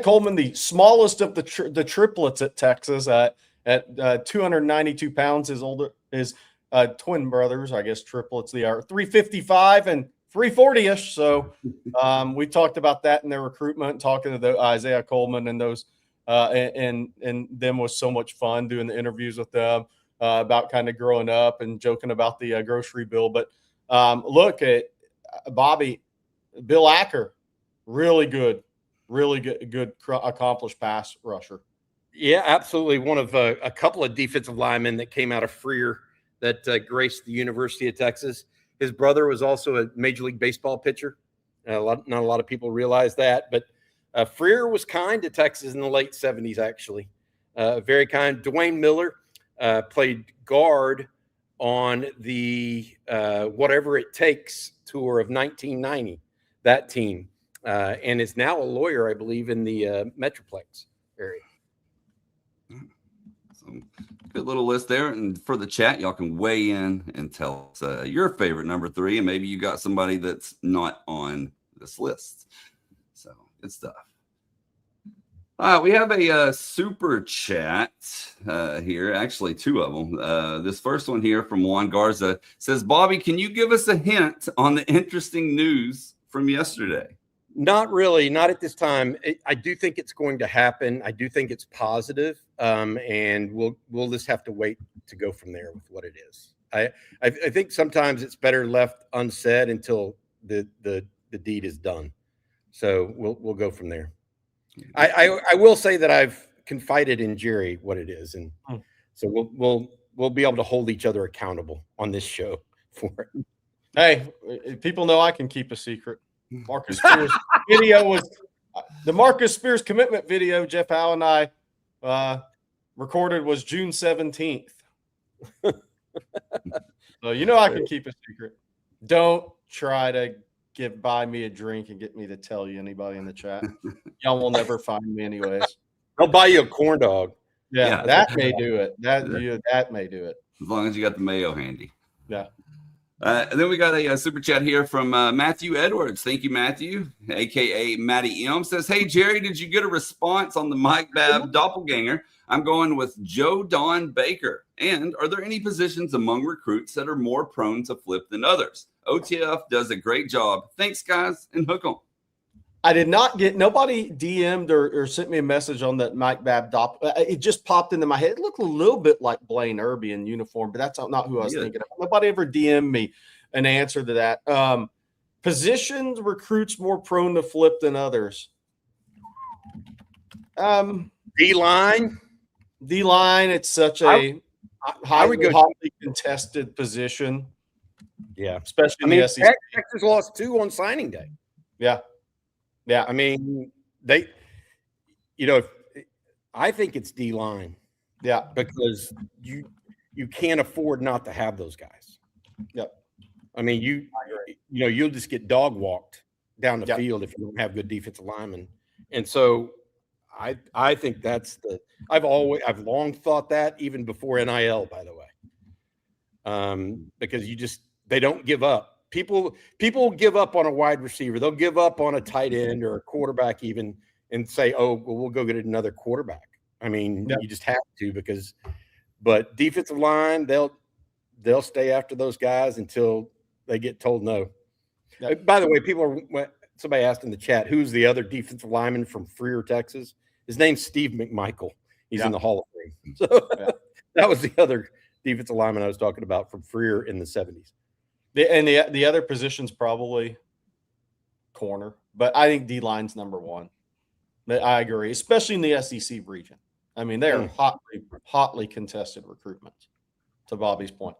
Coleman, the smallest of the triplets at Texas, at 292 pounds. His twin brothers, I guess triplets, they are 355 and 340-ish. So we talked about that in their recruitment, talking to Isaiah Coleman and those and them was so much fun doing the interviews with them about kind of growing up and joking about the grocery bill. But look at Bobby, Bill Acker, really good accomplished pass rusher. Yeah, absolutely. One of a couple of defensive linemen that came out of Freer that graced the University of Texas. His brother was also a Major League Baseball pitcher. Not a lot of people realize that, but Freer was kind to Texas in the late 70s, actually. Very kind. Dwayne Miller played guard on the Whatever It Takes tour of 1990, that team, and is now a lawyer, I believe, in the Metroplex area. Some good little list there. And for the chat, y'all can weigh in and tell us your favorite number 3, and maybe you got somebody that's not on this list. So good stuff. We have a super chat here, actually 2 of them. This first one here from Juan Garza says, Bobby, can you give us a hint on the interesting news from yesterday? Not really, not at this time. I do think it's going to happen. I do think it's positive, and we'll just have to wait to go from there with what it is. I think sometimes it's better left unsaid until the deed is done. So we'll go from there. I will say that I've confided in Jerry what it is, and so we'll be able to hold each other accountable on this show for it. Hey, people know I can keep a secret. Marcus Spears video was the Marcus Spears commitment video. Jeff Howe and I recorded was June 17th. So I can keep a secret. Don't try to buy me a drink and get me to tell you anybody in the chat. Y'all will never find me anyways. I'll buy you a corn dog. Yeah, that may do it. That may do it. As long as you got the mayo handy. Yeah. And then we got a super chat here from Matthew Edwards. Thank you, Matthew, a.k.a. Matty M. Says, hey, Jerry, did you get a response on the Mike Babb doppelganger? I'm going with Joe Don Baker. And are there any positions among recruits that are more prone to flip than others? OTF does a great job. Thanks, guys, and hook 'em. I did not get – nobody DM'd or sent me a message on that Mike Babb it just popped into my head. It looked a little bit like Blaine Irby in uniform, but that's not who I was thinking of. Nobody ever DM'd me an answer to that. Positions recruits more prone to flip than others. D-line. D-line, it's such a hotly contested position. Yeah. Especially in the SEC. Texas lost 2 on signing day. Yeah. Yeah. I mean, I think it's D-line. Yeah. Because you can't afford not to have those guys. Yep. I mean, you'll just get dog walked down the field if you don't have good defensive linemen. And so I think that's I've long thought that even before NIL, by the way. Because they don't give up. People give up on a wide receiver. They'll give up on a tight end or a quarterback even and say, oh, well, we'll go get another quarterback. I mean, you just have to but defensive line, they'll stay after those guys until they get told no. Yep. By the way, somebody asked in the chat, who's the other defensive lineman from Freer, Texas? His name's Steve McMichael. He's in the Hall of Fame. So that was the other defensive lineman I was talking about from Freer in the 70s. The other position's probably corner, but I think D-line's number 1. I agree, especially in the SEC region. I mean, they are hotly contested recruitment, to Bobby's point.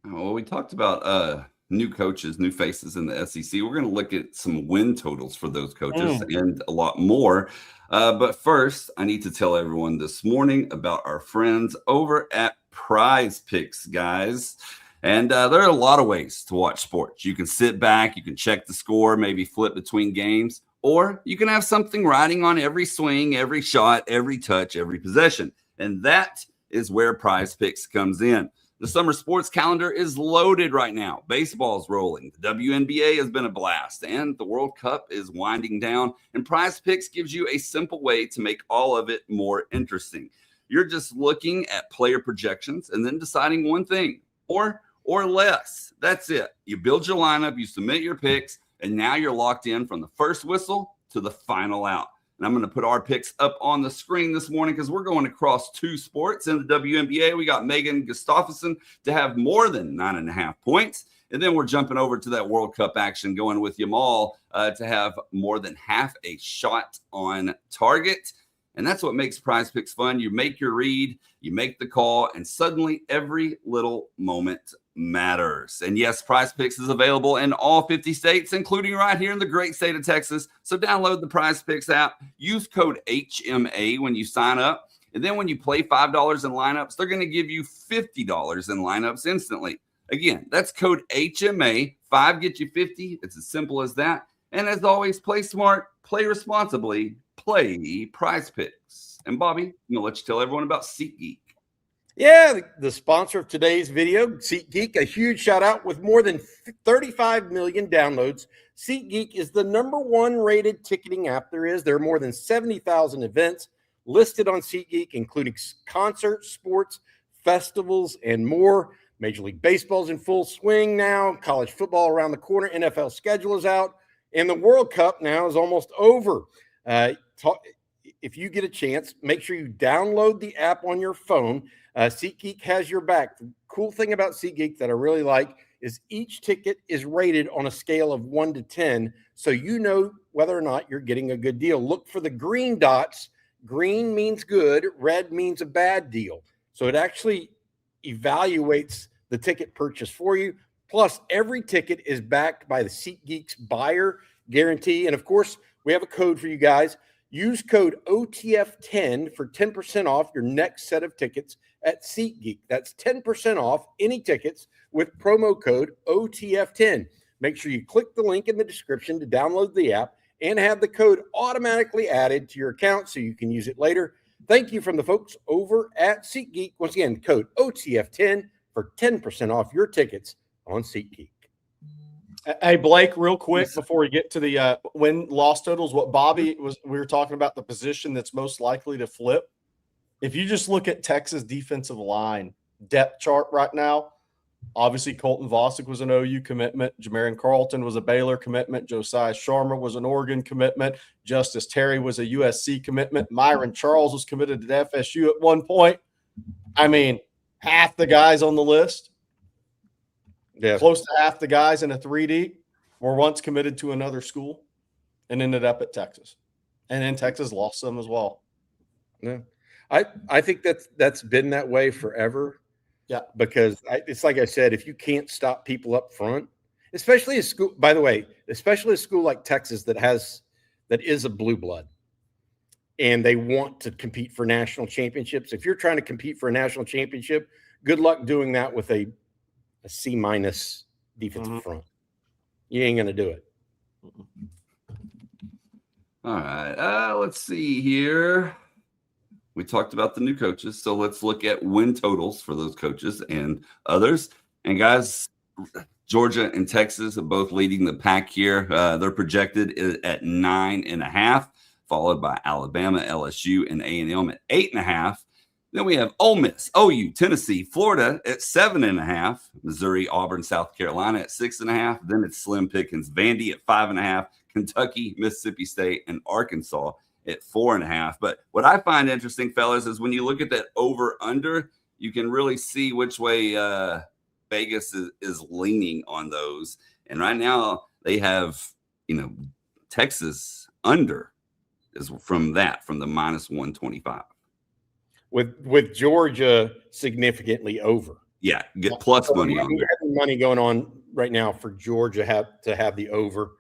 Well, we talked about new coaches, new faces in the SEC. We're going to look at some win totals for those coaches and a lot more. But first, I need to tell everyone this morning about our friends over at Prize Picks, guys. And there are a lot of ways to watch sports. You can sit back, you can check the score, maybe flip between games, or you can have something riding on every swing, every shot, every touch, every possession. And that is where Prize Picks comes in. The summer sports calendar is loaded right now. Baseball's rolling. The WNBA has been a blast, and the World Cup is winding down. And Prize Picks gives you a simple way to make all of it more interesting. You're just looking at player projections and then deciding one thing or less. That's it. You build your lineup, you submit your picks, and now you're locked in from the first whistle to the final out. And I'm going to put our picks up on the screen this morning because we're going across 2 sports. In the WNBA, we got Megan Gustafsson to have more than 9.5 points. And then we're jumping over to that World Cup action, going with Yamal to have more than half a shot on target. And that's what makes Prize Picks fun. You make your read, you make the call, and suddenly every little moment matters. And yes, Prize Picks is available in all 50 states, including right here in the great state of Texas. So download the Prize Picks app. Use code HMA when you sign up. And then when you play $5 in lineups, they're going to give you $50 in lineups instantly. Again, that's code HMA. 5 get you 50. It's as simple as that. And as always, play smart, play responsibly, play Prize Picks. And Bobby, I'm going to let you tell everyone about SeatGeek. Yeah, the sponsor of today's video, SeatGeek, a huge shout out with more than 35 million downloads. SeatGeek is the #1 rated ticketing app there is. There are more than 70,000 events listed on SeatGeek, including concerts, sports, festivals, and more. Major League Baseball's in full swing now. College football around the corner. NFL schedule is out. And the World Cup now is almost over. If you get a chance, make sure you download the app on your phone. SeatGeek has your back. The cool thing about SeatGeek that I really like is each ticket is rated on a scale of 1 to 10, so you know whether or not you're getting a good deal. Look for the green dots. Green means good. Red means a bad deal. So it actually evaluates the ticket purchase for you. Plus, every ticket is backed by the SeatGeek's buyer guarantee. And, of course, we have a code for you guys. Use code OTF10 for 10% off your next set of tickets at SeatGeek. That's 10% off any tickets with promo code OTF10. Make sure you click the link in the description to download the app and have the code automatically added to your account so you can use it later. Thank you from the folks over at SeatGeek. Once again, code OTF10 for 10% off your tickets on SeatGeek. Hey, Blake, real quick before we get to the win-loss totals, what Bobby we were talking about, the position that's most likely to flip. If you just look at Texas defensive line depth chart right now, obviously Colton Vosick was an OU commitment. Jamarian Carlton was a Baylor commitment. Josiah Sharma was an Oregon commitment. Justice Terry was a USC commitment. Myron Charles was committed to FSU at one point. I mean, half the guys on the list, close to half the guys in a 3D were once committed to another school and ended up at Texas. And then Texas lost them as well. Yeah. I think that's been that way forever. Yeah. Because it's like I said, if you can't stop people up front, especially a school, by the way, especially a school like Texas that is a blue blood and they want to compete for national championships. If you're trying to compete for a national championship, good luck doing that with a C- defensive front. You ain't going to do it. All right. Let's see here. We talked about the new coaches, so let's look at win totals for those coaches and others. And guys, Georgia and Texas are both leading the pack here. They're projected at 9.5, followed by Alabama, LSU, and A&M at 8.5. Then we have Ole Miss, OU, Tennessee, Florida at 7.5, Missouri, Auburn, South Carolina at 6.5. Then it's slim pickings, Vandy at 5.5, Kentucky, Mississippi State, and Arkansas at 4.5. But what I find interesting, fellas, is when you look at that over/under, you can really see which way Vegas is leaning on those. And right now they have, Texas under is from the -125. With Georgia significantly over. Yeah, get plus money on there. Money going on right now for Georgia to have the over,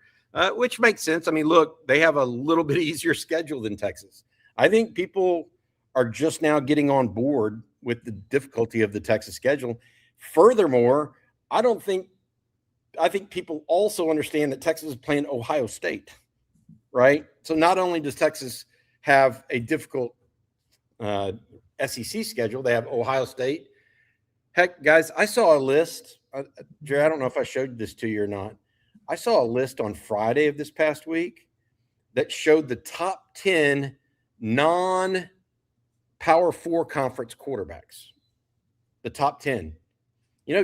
which makes sense. I mean, look, they have a little bit easier schedule than Texas. I think people are just now getting on board with the difficulty of the Texas schedule. Furthermore, I think people also understand that Texas is playing Ohio State, right? So not only does Texas have a difficult SEC schedule, they have Ohio State. Heck, guys, I saw a list. Jerry, I don't know if I showed this to you or not. I saw a list on Friday of this past week that showed the top 10 non-Power 4 conference quarterbacks. The top 10.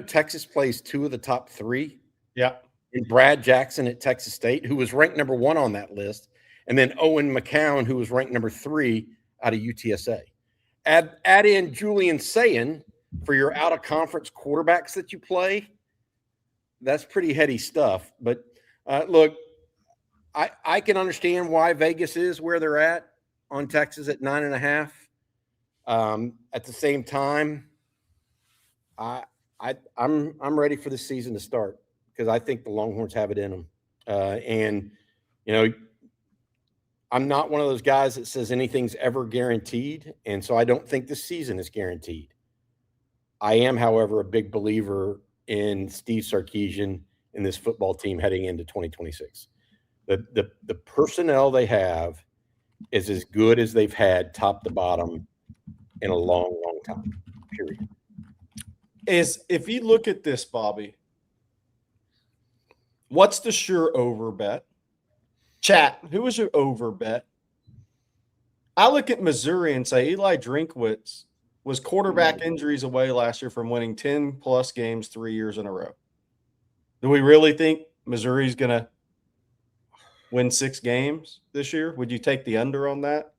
Texas plays 2 of the top 3. Yeah. And Brad Jackson at Texas State, who was ranked number 1 on that list, and then Owen McCown, who was ranked number 3 out of UTSA. Add in Julian Sayin for your out-of-conference quarterbacks that you play. That's pretty heady stuff. But, look, I can understand why Vegas is where they're at on Texas at 9.5. At the same time, I'm ready for the season to start because I think the Longhorns have it in them. And I'm not one of those guys that says anything's ever guaranteed, and so I don't think this season is guaranteed. I am, however, a big believer in Steve Sarkisian and this football team heading into 2026. The personnel they have is as good as they've had top to bottom in a long, long time, period. If you look at this, Bobby, what's the sure over bet? Chat, who was your over bet? I look at Missouri and say Eli Drinkwitz was quarterback injuries away last year from winning 10-plus games 3 years in a row. Do we really think Missouri's going to win 6 games this year? Would you take the under on that?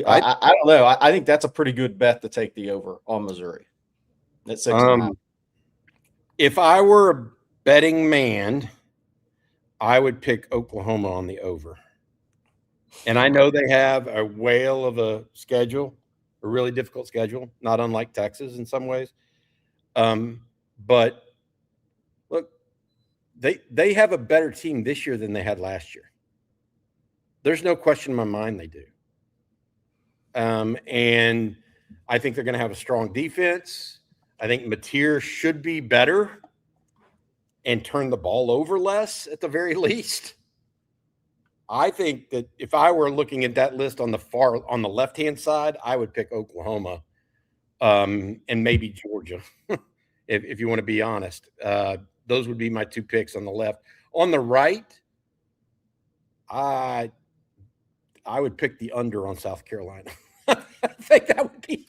I don't know. I think that's a pretty good bet to take the over on Missouri at 6.5. If I were a betting man, I would pick Oklahoma on the over. And I know they have a whale of a schedule, a really difficult schedule, not unlike Texas in some ways. But look, they have a better team this year than they had last year. There's no question in my mind they do. And I think they're going to have a strong defense. I think Mateer should be better and turn the ball over less at the very least. I think that if I were looking at that list on the left-hand side, I would pick Oklahoma and maybe Georgia, if you want to be honest. Those would be my 2 picks on the left. On the right, I would pick the under on South Carolina. I think that would be,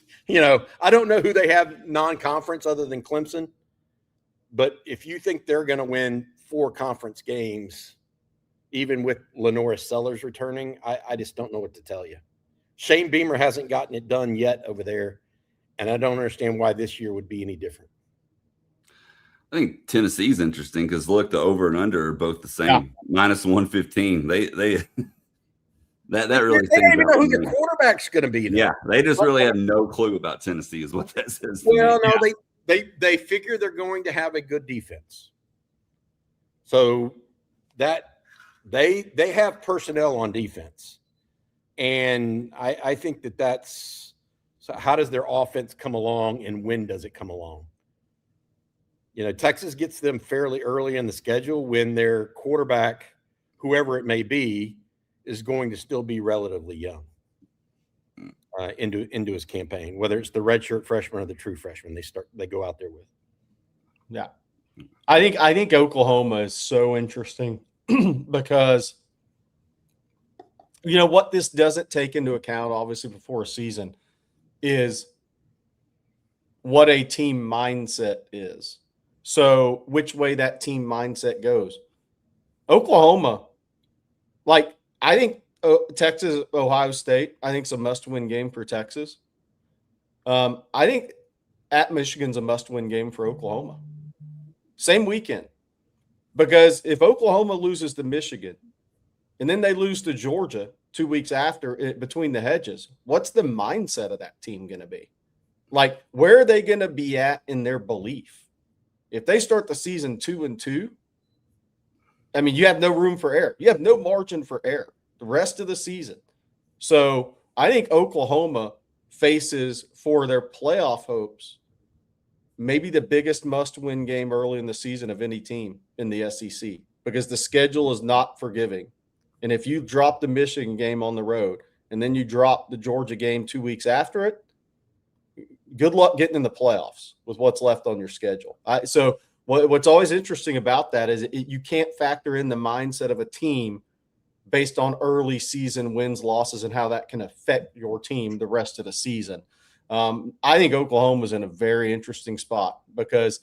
I don't know who they have non-conference other than Clemson. But if you think they're going to win 4 conference games, even with Lenora Sellers returning, I just don't know what to tell you. Shane Beamer hasn't gotten it done yet over there, and I don't understand why this year would be any different. I think Tennessee's interesting because look, the over and under are both the same, minus 115. They that really. They don't even know who the quarterback's going to be. Though. Yeah, they just really have no clue about Tennessee, is what that says. Well, no, they figure they're going to have a good defense, so that they have personnel on defense, and I think that's. So how does their offense come along, and when does it come along? Texas gets them fairly early in the schedule when their quarterback, whoever it may be, is going to still be relatively young into his campaign, whether it's the redshirt freshman or the true freshman they go out there with. Yeah. I think Oklahoma is so interesting because what this doesn't take into account, obviously, before a season is what a team mindset is. So which way that team mindset goes. Oklahoma, I think Texas, Ohio State, I think it's a must-win game for Texas. I think at Michigan's a must-win game for Oklahoma. Same weekend. Because if Oklahoma loses to Michigan and then they lose to Georgia 2 weeks after between the hedges, what's the mindset of that team going to be? Where are they going to be at in their belief? If they start the season 2-2, I mean, you have no room for error. You have no margin for error the rest of the season. So I think Oklahoma faces, for their playoff hopes, maybe the biggest must-win game early in the season of any team in the SEC because the schedule is not forgiving. And if you drop the Michigan game on the road and then you drop the Georgia game 2 weeks after it, good luck getting in the playoffs with what's left on your schedule. So what's always interesting about that is you can't factor in the mindset of a team based on early season wins, losses, and how that can affect your team the rest of the season. I think Oklahoma's in a very interesting spot because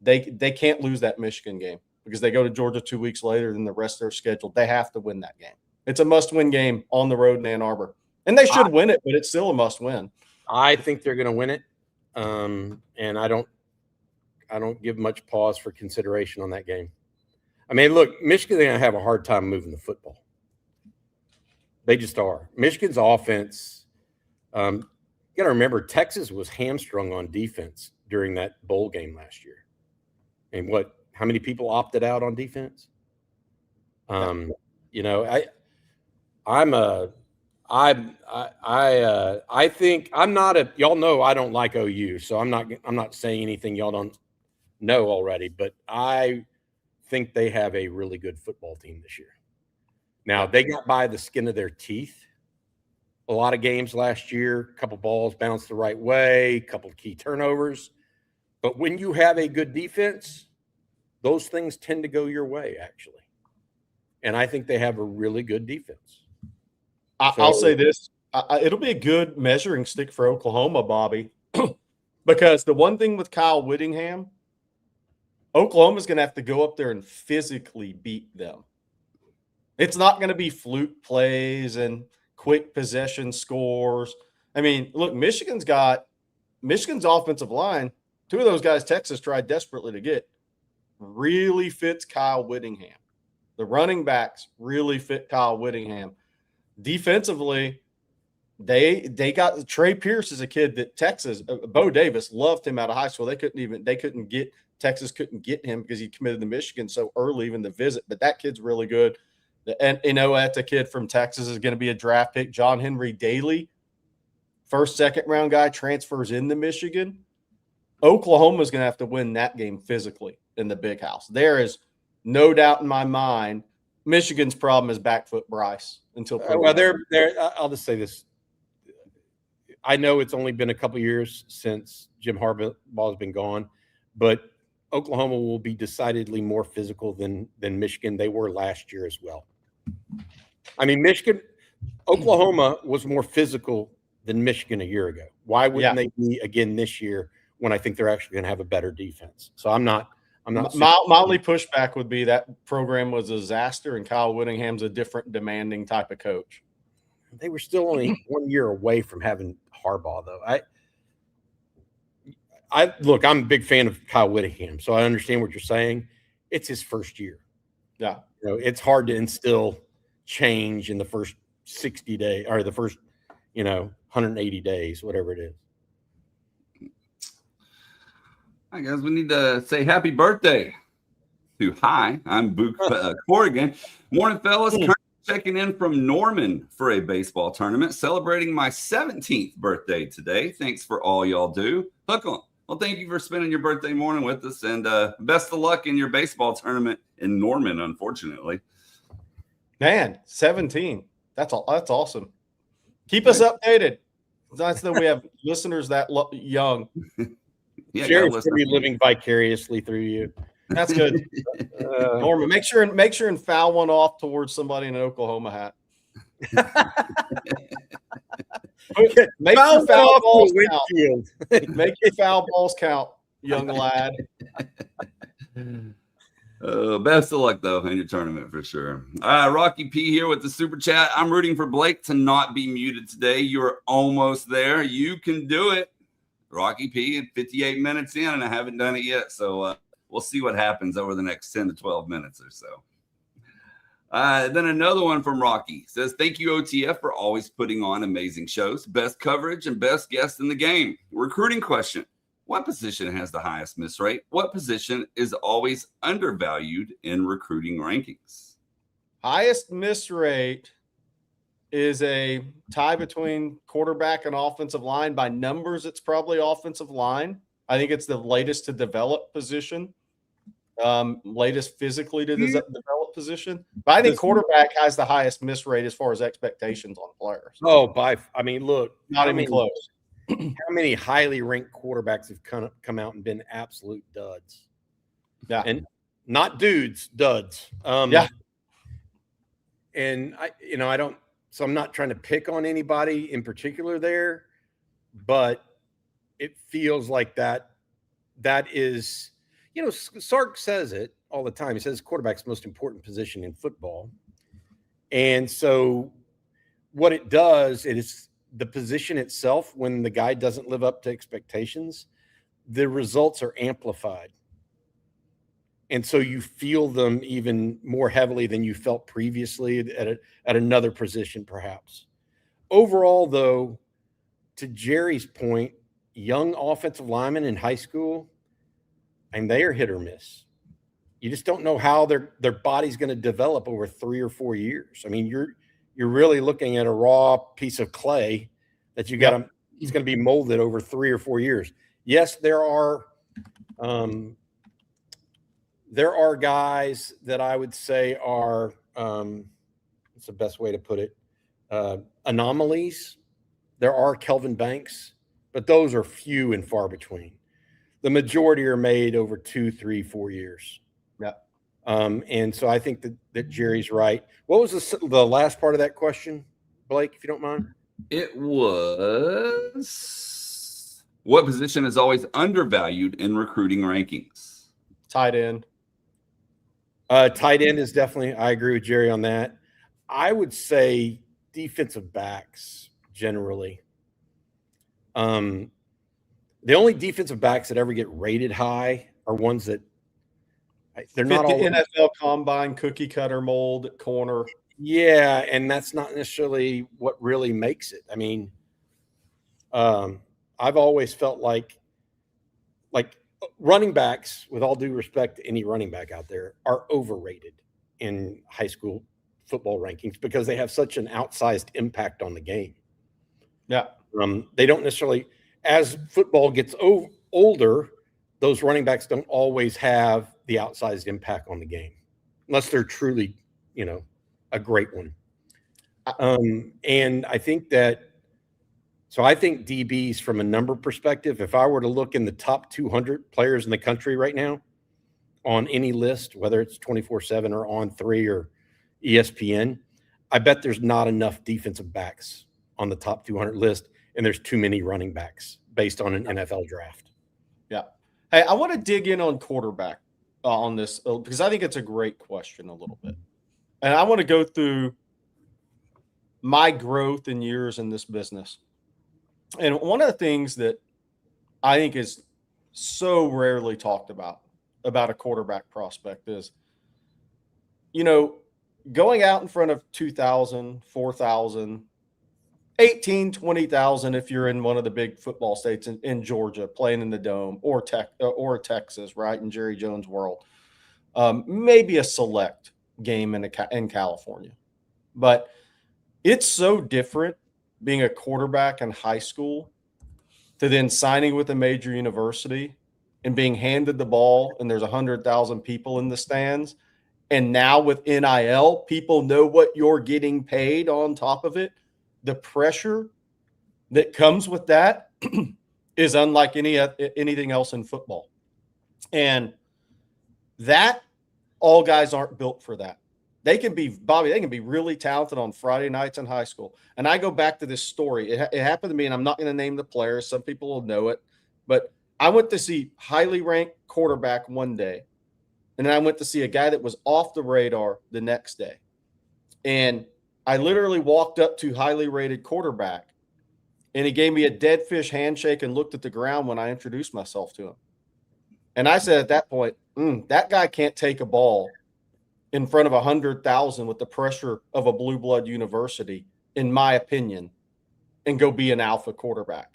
they can't lose that Michigan game because they go to Georgia 2 weeks later than the rest of their schedule. They have to win that game. It's a must-win game on the road in Ann Arbor. And they should win it, but it's still a must-win. I think they're going to win it. And I don't give much pause for consideration on that game. I mean, look, Michigan's going to have a hard time moving the football. They just are. Michigan's offense, you got to remember, Texas was hamstrung on defense during that bowl game last year. And how many people opted out on defense? I think I'm not y'all know I don't like OU, so I'm not saying anything y'all don't know already, but I think they have a really good football team this year. Now, they got by the skin of their teeth a lot of games last year, a couple balls bounced the right way, a couple of key turnovers. But when you have a good defense, those things tend to go your way, actually. And I think they have a really good defense. I'll say this. It'll be a good measuring stick for Oklahoma, Bobby, because the one thing with Kyle Whittingham, Oklahoma's going to have to go up there and physically beat them. It's not going to be fluke plays and quick possession scores. I mean, look, Michigan's offensive line. Two of those guys Texas tried desperately to get really fits Kyle Whittingham. The running backs really fit Kyle Whittingham. Defensively, they got Trey Pierce is a kid that Texas, Bo Davis loved him out of high school. Texas couldn't get him because he committed to Michigan so early, even the visit. But that kid's really good. And that's a kid from Texas is going to be a draft pick. John Henry Daly, first, second round guy, transfers into Michigan. Oklahoma is going to have to win that game physically in the big house. There is no doubt in my mind. Michigan's problem is back foot Bryce until. I'll just say this. I know it's only been a couple years since Jim Harbaugh has been gone, but Oklahoma will be decidedly more physical than Michigan. They were last year as well. I mean, Oklahoma was more physical than Michigan a year ago. Why wouldn't they be again this year when I think they're actually going to have a better defense? So I'm not. My only pushback would be that program was a disaster, and Kyle Whittingham's a different, demanding type of coach. They were still only 1 year away from having Harbaugh, though. Look, I'm a big fan of Kyle Whittingham, so I understand what you're saying. It's his first year. Yeah. It's hard to instill change in the first 60 days or the first, 180 days, whatever it is. All right, guys, we need to say happy birthday to I'm Book Corrigan. Morning, fellas. Currently checking in from Norman for a baseball tournament, celebrating my 17th birthday today. Thanks for all y'all do. Hook on. Well, thank you for spending your birthday morning with us, and best of luck in your baseball tournament in Norman, unfortunately. Man, 17. That's awesome. Keep us updated. It's nice that we have listeners that young. Yeah, Jerry's going to be living vicariously through you. That's good. Norman, make sure and foul one off towards somebody in an Oklahoma hat. Make your foul balls count. Make your foul balls count, young lad. Best of luck, though, in your tournament for sure. Rocky P here with the super chat. I'm rooting for Blake to not be muted today. You're almost there. You can do it. Rocky P at 58 minutes in, and I haven't done it yet. So we'll see what happens over the next 10 to 12 minutes or so. Then another one from Rocky says, thank you, OTF, for always putting on amazing shows. Best coverage and best guest in the game. Recruiting question. What position has the highest miss rate? What position is always undervalued in recruiting rankings? Highest miss rate is a tie between quarterback and offensive line. By numbers, it's probably offensive line. I think it's the latest to develop position, latest physically to develop position. But I think quarterback has the highest miss rate as far as expectations on players. Look, not even close. How many highly ranked quarterbacks have come out and been absolute duds? Yeah. And not dudes, duds. Yeah. And so I'm not trying to pick on anybody in particular there, but it feels like that is, Sark says it all the time. He says quarterback's the most important position in football. And so what it does, it is the position itself, when the guy doesn't live up to expectations, the results are amplified. And so you feel them even more heavily than you felt previously at another position, perhaps. Overall, though, to Jerry's point, young offensive linemen in high school, and they are hit or miss. You just don't know how their body's going to develop over 3 or 4 years. I mean, you're really looking at a raw piece of clay that you got to. It's going to be molded over 3 or 4 years. Yes, there are guys that I would say are what's the best way to put it? anomalies. There are Kelvin Banks, but those are few and far between. The majority are made over 2, 3, 4 years. Yeah. And so I think that Jerry's right. What was the last part of that question, Blake, if you don't mind? It was, what position is always undervalued in recruiting rankings? Tight end. Tight end is definitely, I agree with Jerry on that. I would say defensive backs generally. The only defensive backs that ever get rated high are ones that they're not all NFL combine cookie cutter mold corner. Yeah, and that's not necessarily what really makes it. I mean, I've always felt like running backs, with all due respect to any running back out there, are overrated in high school football rankings because they have such an outsized impact on the game. Yeah. They don't necessarily, as football gets older, those running backs don't always have the outsized impact on the game unless they're truly, a great one. And I think I think DBs from a number perspective, if I were to look in the top 200 players in the country right now on any list, whether it's 24/7 or On3 or ESPN, I bet there's not enough defensive backs on the top 200 list, and there's too many running backs based on an NFL draft. Yeah. Hey, I want to dig in on quarterback on this because I think it's a great question a little bit. And I want to go through my growth in years in this business. And one of the things that I think is so rarely talked about a quarterback prospect is, going out in front of 2,000, 4,000, 18, 20,000 if you're in one of the big football states in Georgia playing in the Dome or Texas, right, in Jerry Jones' world. Maybe a select game in California. But it's so different being a quarterback in high school to then signing with a major university and being handed the ball and there's 100,000 people in the stands. And now with NIL, people know what you're getting paid on top of it. The pressure that comes with that is unlike anything else in football. And that all guys aren't built for that. They can be really talented on Friday nights in high school. And I go back to this story. It happened to me, and I'm not going to name the players. Some people will know it. But I went to see highly ranked quarterback one day, and then I went to see a guy that was off the radar the next day. And I literally walked up to highly rated quarterback, and he gave me a dead fish handshake and looked at the ground when I introduced myself to him. And I said at that point, that guy can't take a ball in front of 100,000 with the pressure of a blue blood university, in my opinion, and go be an alpha quarterback.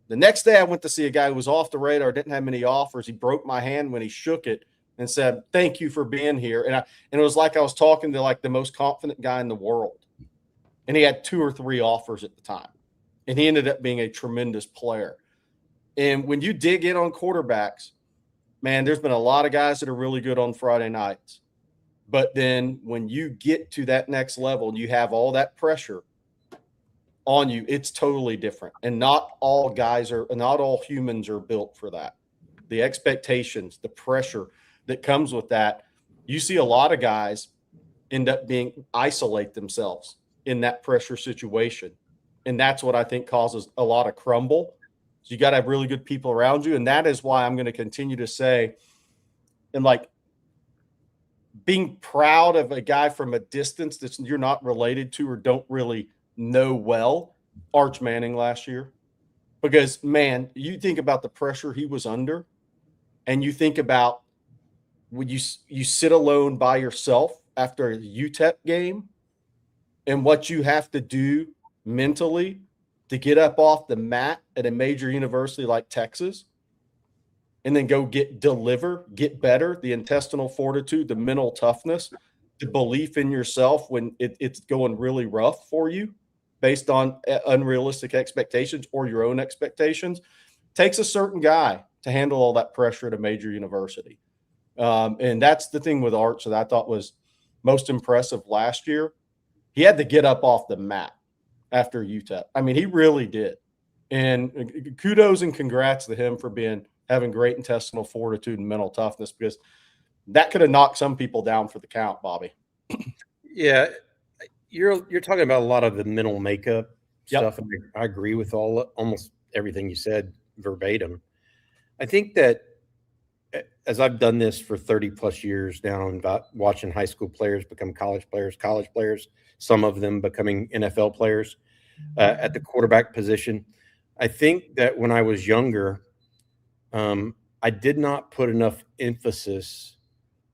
The next day I went to see a guy who was off the radar, didn't have many offers. He broke my hand when he shook it and said, "Thank you for being here." And it was like I was talking to like the most confident guy in the world. And he had 2 or 3 offers at the time. And he ended up being a tremendous player. And when you dig in on quarterbacks, man, there's been a lot of guys that are really good on Friday nights. But then when you get to that next level and you have all that pressure on you, it's totally different. And not all humans are built for that. The expectations, the pressure that comes with that, you see a lot of guys end up isolate themselves in that pressure situation. And that's what I think causes a lot of crumble. So you got to have really good people around you. And that is why I'm going to continue to say, and like, being proud of a guy from a distance that you're not related to or don't really know well, Arch Manning last year. Because, man, you think about the pressure he was under, and you think about when you sit alone by yourself after a UTEP game and what you have to do mentally to get up off the mat at a major university like Texas and then go get better, the intestinal fortitude, the mental toughness, the belief in yourself when it's going really rough for you based on unrealistic expectations or your own expectations, takes a certain guy to handle all that pressure at a major university. And that's the thing with Arch that I thought was most impressive last year. He had to get up off the mat. after UTEP. I mean, he really did. And kudos and congrats to him for having great intestinal fortitude and mental toughness, because that could have knocked some people down for the count, Bobby. Yeah, you're talking about a lot of the mental makeup Yep. stuff, and I agree with almost everything you said verbatim. I think that as I've done this for 30 plus years now, and watching high school players become college players, some of them becoming NFL players at the quarterback position, I think that when I was younger, I did not put enough emphasis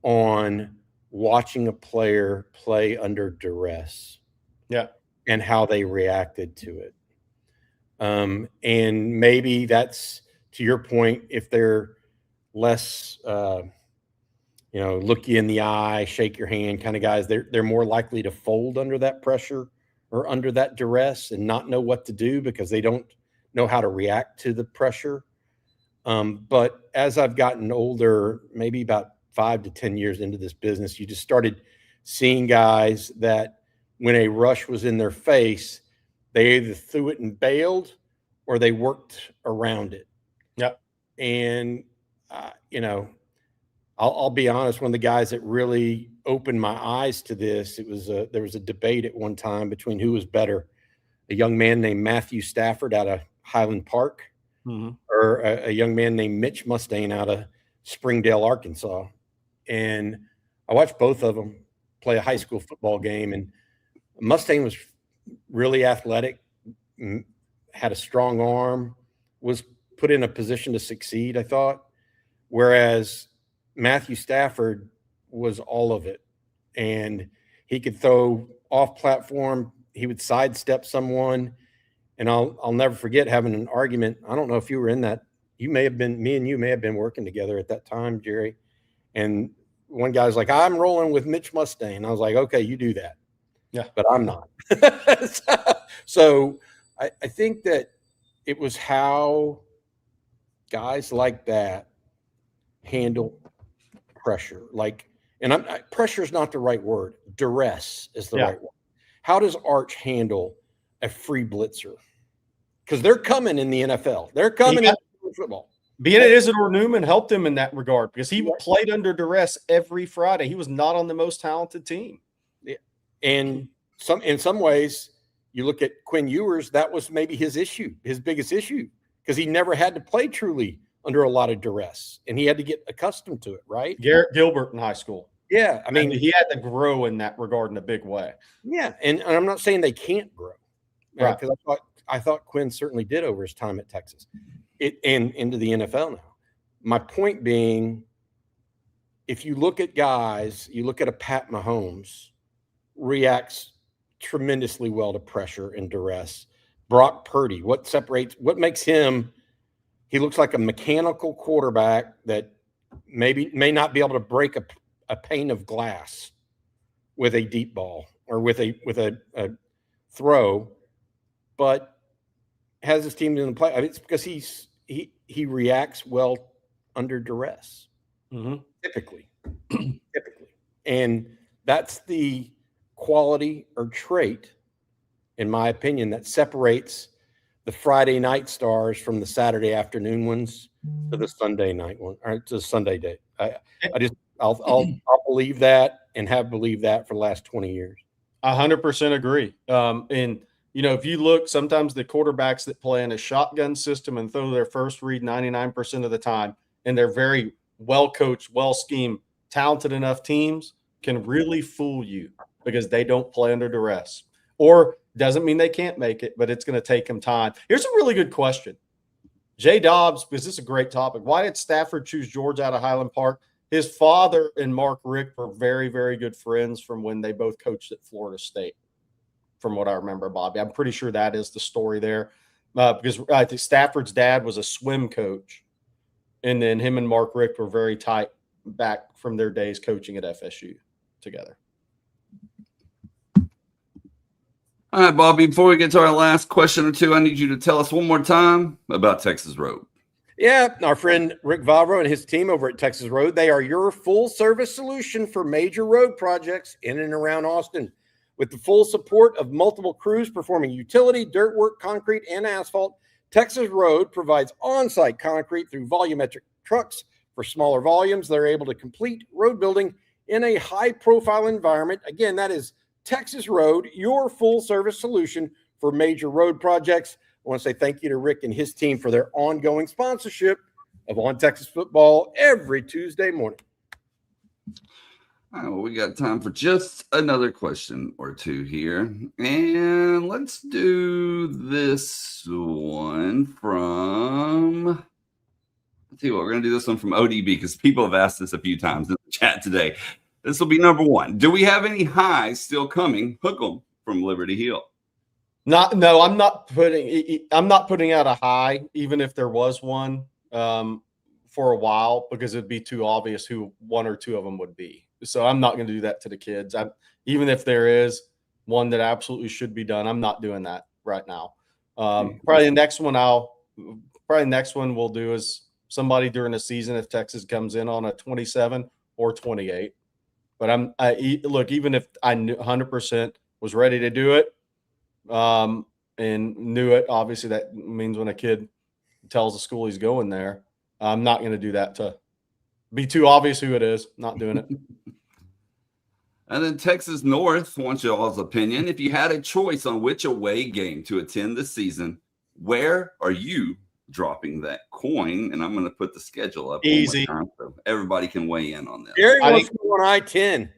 on watching a player play under duress. Yeah. And how they reacted to it. And maybe that's, to your point, if they're less, look you in the eye, shake your hand kind of guys, they're more likely to fold under that pressure or under that duress and not know what to do because they don't know how to react to the pressure. But as I've gotten older, maybe about 5 to 10 years into this business, you just started seeing guys that when a rush was in their face, they either threw it and bailed or they worked around it. Yep. And, I'll be honest, one of the guys that really opened my eyes to this, there was a debate at one time between who was better, a young man named Matthew Stafford out of Highland Park, or a young man named Mitch Mustaine out of Springdale, Arkansas. And I watched both of them play a high school football game, and Mustaine was really athletic, had a strong arm, was put in a position to succeed, I thought, whereas Matthew Stafford was all of it. And he could throw off platform. He would sidestep someone. And I'll never forget having an argument. I don't know if you were in that. Me and you may have been working together at that time, Jerry. And one guy's like, I'm rolling with Mitch Mustaine. I was like, okay, you do that. Yeah. But I'm not. So I think that it was how guys like that handle pressure. Pressure is not the right word. Duress is the right word. How does Arch handle a free blitzer? Because they're coming in the NFL. They're coming in football. Being at Isidore Newman helped him in that regard because he played under duress every Friday. He was not on the most talented team. Yeah. And in some ways, you look at Quinn Ewers, that was maybe his biggest issue, because he never had to play truly under a lot of duress, and he had to get accustomed to it, right? Garrett Gilbert in high school. Yeah. I mean, he had to grow in that regard in a big way. Yeah. And I'm not saying they can't grow. Right. Because I thought Quinn certainly did over his time at Texas and into the NFL now. My point being, if you look at guys, you look at a Pat Mahomes, reacts tremendously well to pressure and duress. Brock Purdy, what makes him, he looks like a mechanical quarterback that may not be able to break a pane of glass with a deep ball or with a throw, but has his team in the play. I mean, it's because he reacts well under duress, typically, and that's the quality or trait, in my opinion, that separates the Friday night stars from the Saturday afternoon ones to the Sunday night one, or to the Sunday day. I'll believe that and have believed that for the last 20 years. 100% agree. And if you look, sometimes the quarterbacks that play in a shotgun system and throw their first read 99% of the time, and they're very well coached, well schemed, talented enough teams, can really fool you because they don't play under duress. Or doesn't mean they can't make it, but it's going to take them time. Here's a really good question. Jay Dobbs, because this is a great topic. Why did Stafford choose George out of Highland Park? His father and Mark Richt were very, very good friends from when they both coached at Florida State, from what I remember, Bobby. I'm pretty sure that is the story there, because I think Stafford's dad was a swim coach, and then him and Mark Richt were very tight back from their days coaching at FSU together. All right, Bobby, before we get to our last question or two, I need you to tell us one more time about Texas Road. Yeah, our friend Rick Vavro and his team over at Texas Road, they are your full-service solution for major road projects in and around Austin. With the full support of multiple crews performing utility, dirt work, concrete, and asphalt, Texas Road provides on-site concrete through volumetric trucks. For smaller volumes, they're able to complete road building in a high-profile environment. Again, that is Texas Road, your full-service solution for major road projects. I want to say thank you to Rick and his team for their ongoing sponsorship of On Texas Football every Tuesday morning. All right, well, we got time for just another question or two here. And let's do this one from, I'll tell you what, we're going to do this one from ODB because people have asked this a few times in the chat today. This will be number one. Do we have any highs still coming? Hook 'em from Liberty Hill. No, I'm not putting out a high, even if there was one for a while, because it'd be too obvious who one or two of them would be. So I'm not going to do that to the kids. Even if there is one that absolutely should be done, I'm not doing that right now. Probably the next one we'll do is somebody during the season if Texas comes in on a 27 or 28. But look, even if I knew 100% was ready to do it and knew it, obviously that means when a kid tells the school he's going there, I'm not going to do that to be too obvious who it is. Not doing it. And then Texas North wants y'all's opinion. If you had a choice on which away game to attend this season, where are you dropping that coin? And I'm going to put the schedule up. Easy. So everybody can weigh in on this. Gary wants to go on I-10.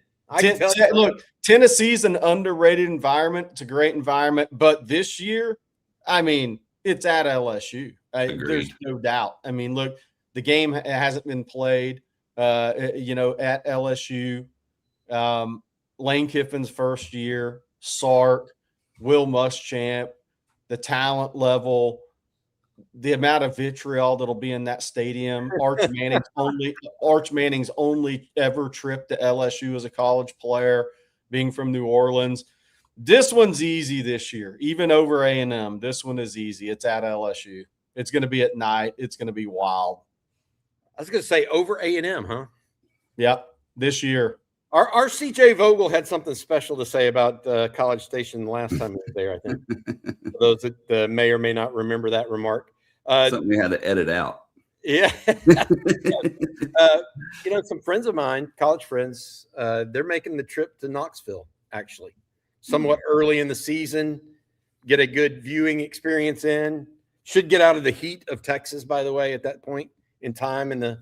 Look, Tennessee's an underrated environment. It's a great environment. But this year, I mean, it's at LSU. There's no doubt. I mean, look, the game hasn't been played, at LSU. Lane Kiffin's first year, Sark, Will Muschamp, the talent level, the amount of vitriol that'll be in that stadium. Arch Manning's only ever trip to LSU as a college player, being from New Orleans. This one's easy this year, even over A&M. This one is easy. It's at LSU. It's going to be at night. It's going to be wild. I was going to say over A&M, huh? Yep, this year. Our CJ Vogel had something special to say about College Station the last time he was there, I think. For those that may or may not remember that remark. Something we had to edit out. Yeah. Some friends of mine, college friends, they're making the trip to Knoxville, actually. Somewhat early in the season, get a good viewing experience in. Should get out of the heat of Texas, by the way, at that point in time in the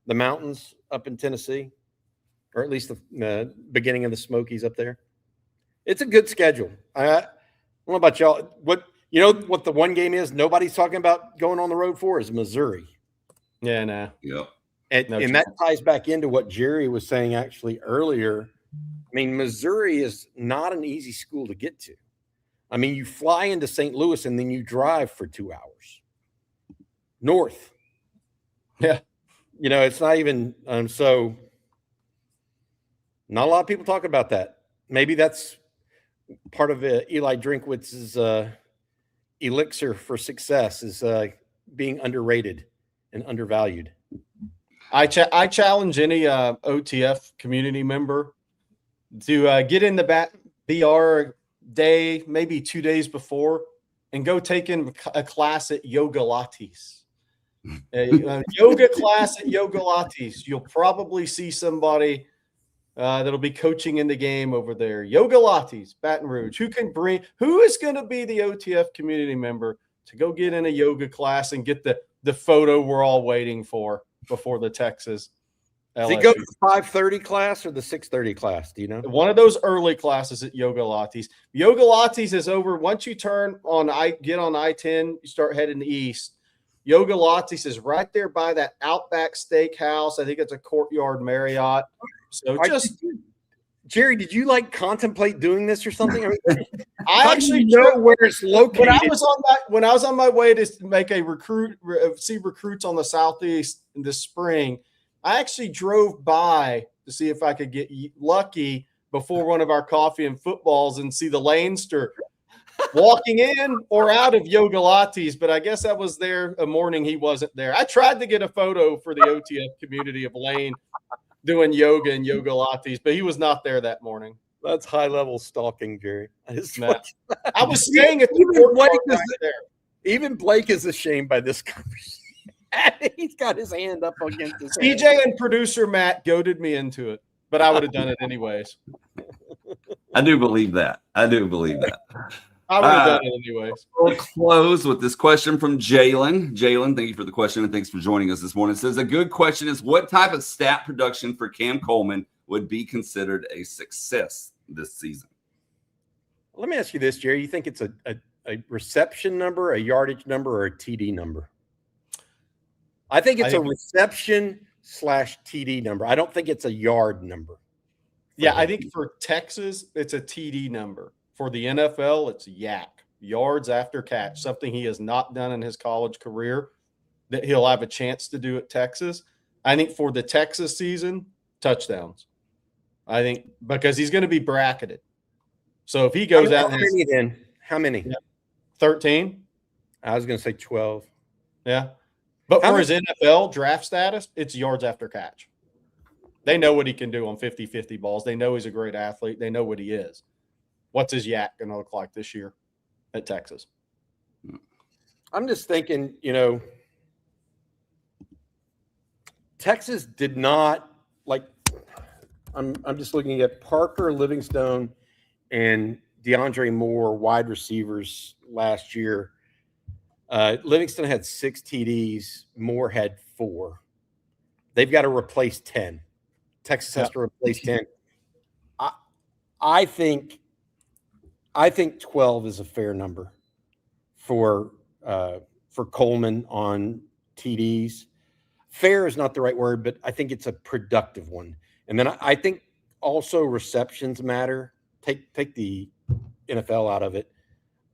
mountains up in Tennessee. Or at least the beginning of the Smokies up there. It's a good schedule. I don't know about y'all. What the one game is nobody's talking about going on the road for is Missouri. Yeah, no. Yep. And that ties back into what Jerry was saying actually earlier. I mean, Missouri is not an easy school to get to. I mean, you fly into St. Louis and then you drive for 2 hours north. Yeah. It's not even so. Not a lot of people talk about that. Maybe that's part of Eli Drinkwitz's elixir for success is being underrated and undervalued. I challenge any OTF community member to get in the BR day, maybe 2 days before, and go take in a class at Yoga Lattes. A yoga class at Yoga Lattes. You'll probably see somebody that'll be coaching in the game over there. Yoga Lattes, Baton Rouge. Who is going to be the OTF community member to go get in a yoga class and get the photo we're all waiting for before the Texas LSU. Does he go to the 5:30 class or the 6:30 class? Do you know? One of those early classes at Yoga Lattes. Yoga Lattes is over. Once you get on I-10, you start heading east. Yoga Lattes is right there by that Outback Steakhouse. I think it's a Courtyard Marriott. So Jerry, did you contemplate doing this or something? I mean, I actually know where it's located. When I was on my way to make see recruits on the Southeast this spring, I actually drove by to see if I could get lucky before one of our coffee and footballs and see the Lanester walking in or out of Yoga Lattes. But I guess that was there a morning he wasn't there. I tried to get a photo for the OTF community of Lane doing yoga and Yoga Lattes, but he was not there that morning. That's high level stalking, Jerry. Nah. I was staying at the Even court Blake right is- there. Even Blake is ashamed by this conversation. He's got his hand up against his head. CJ and producer Matt goaded me into it, but I would have done it anyways. I do believe that. I do believe that. I would have done it anyways. We'll close with this question from Jalen. Jalen, thank you for the question and thanks for joining us this morning. It says, a good question is, what type of stat production for Cam Coleman would be considered a success this season? Let me ask you this, Jerry. You think it's a reception number, a yardage number, or a TD number? I think it's a reception/TD number. I don't think it's a yard number. Yeah, I think for Texas, it's a TD number. For the NFL, it's yak, yards after catch, something he has not done in his college career that he'll have a chance to do at Texas. I think for the Texas season, touchdowns. I think because he's going to be bracketed. So if he goes out and has How many? 13, I was going to say 12. yeah. But for his NFL draft status, it's yards after catch. They know what he can do on 50-50 balls. They know he's a great athlete. They know what he is. What's his yak going to look like this year at Texas? I'm just thinking, Texas did not I'm just looking at Parker, Livingstone, and DeAndre Moore, wide receivers last year. Livingston had 6 TDs. Moore had 4. They've got to replace 10. Texas has to replace 10. I think 12 is a fair number for Coleman on TDs. Fair is not the right word, but I think it's a productive one. And then I think also receptions matter. Take the NFL out of it.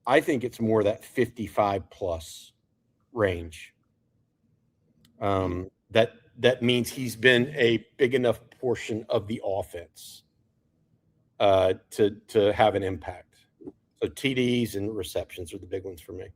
I think it's more that 55 plus range. That means he's been a big enough portion of the offense to have an impact. So TDs and receptions are the big ones for me.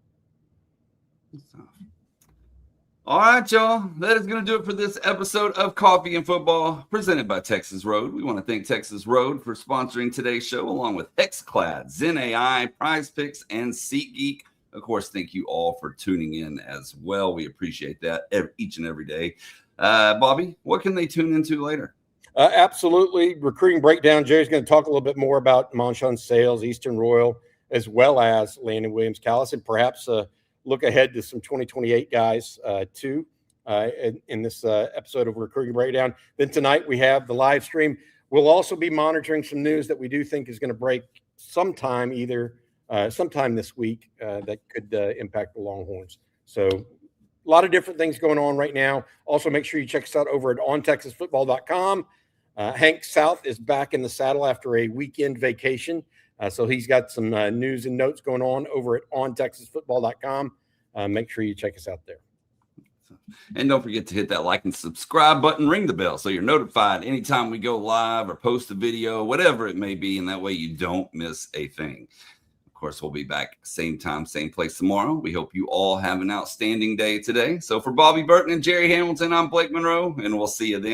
All right, y'all. That is going to do it for this episode of Coffee and Football, presented by Texas Road. We want to thank Texas Road for sponsoring today's show, along with XClad, Zen AI, Prize Picks, and SeatGeek. Of course, thank you all for tuning in as well. We appreciate that each and every day. Bobby, what can they tune into later? Absolutely. Recruiting breakdown. Jerry's going to talk a little bit more about Monshon Sales, Eastern Royal, as well as Landon Williams-Callis, and perhaps look ahead to some 2028 guys too in this episode of Recruiting Breakdown. Then tonight we have the live stream. We'll also be monitoring some news that we do think is going to break sometime this week that could impact the Longhorns. So a lot of different things going on right now. Also, make sure you check us out over at ontexasfootball.com. Hank South is back in the saddle after a weekend vacation. So he's got some news and notes going on over at ontexasfootball.com. Make sure you check us out there. And don't forget to hit that like and subscribe button, ring the bell so you're notified anytime we go live or post a video, whatever it may be, and that way you don't miss a thing. Of course, we'll be back same time, same place tomorrow. We hope you all have an outstanding day today. So for Bobby Burton and Jerry Hamilton, I'm Blake Monroe, and we'll see you then.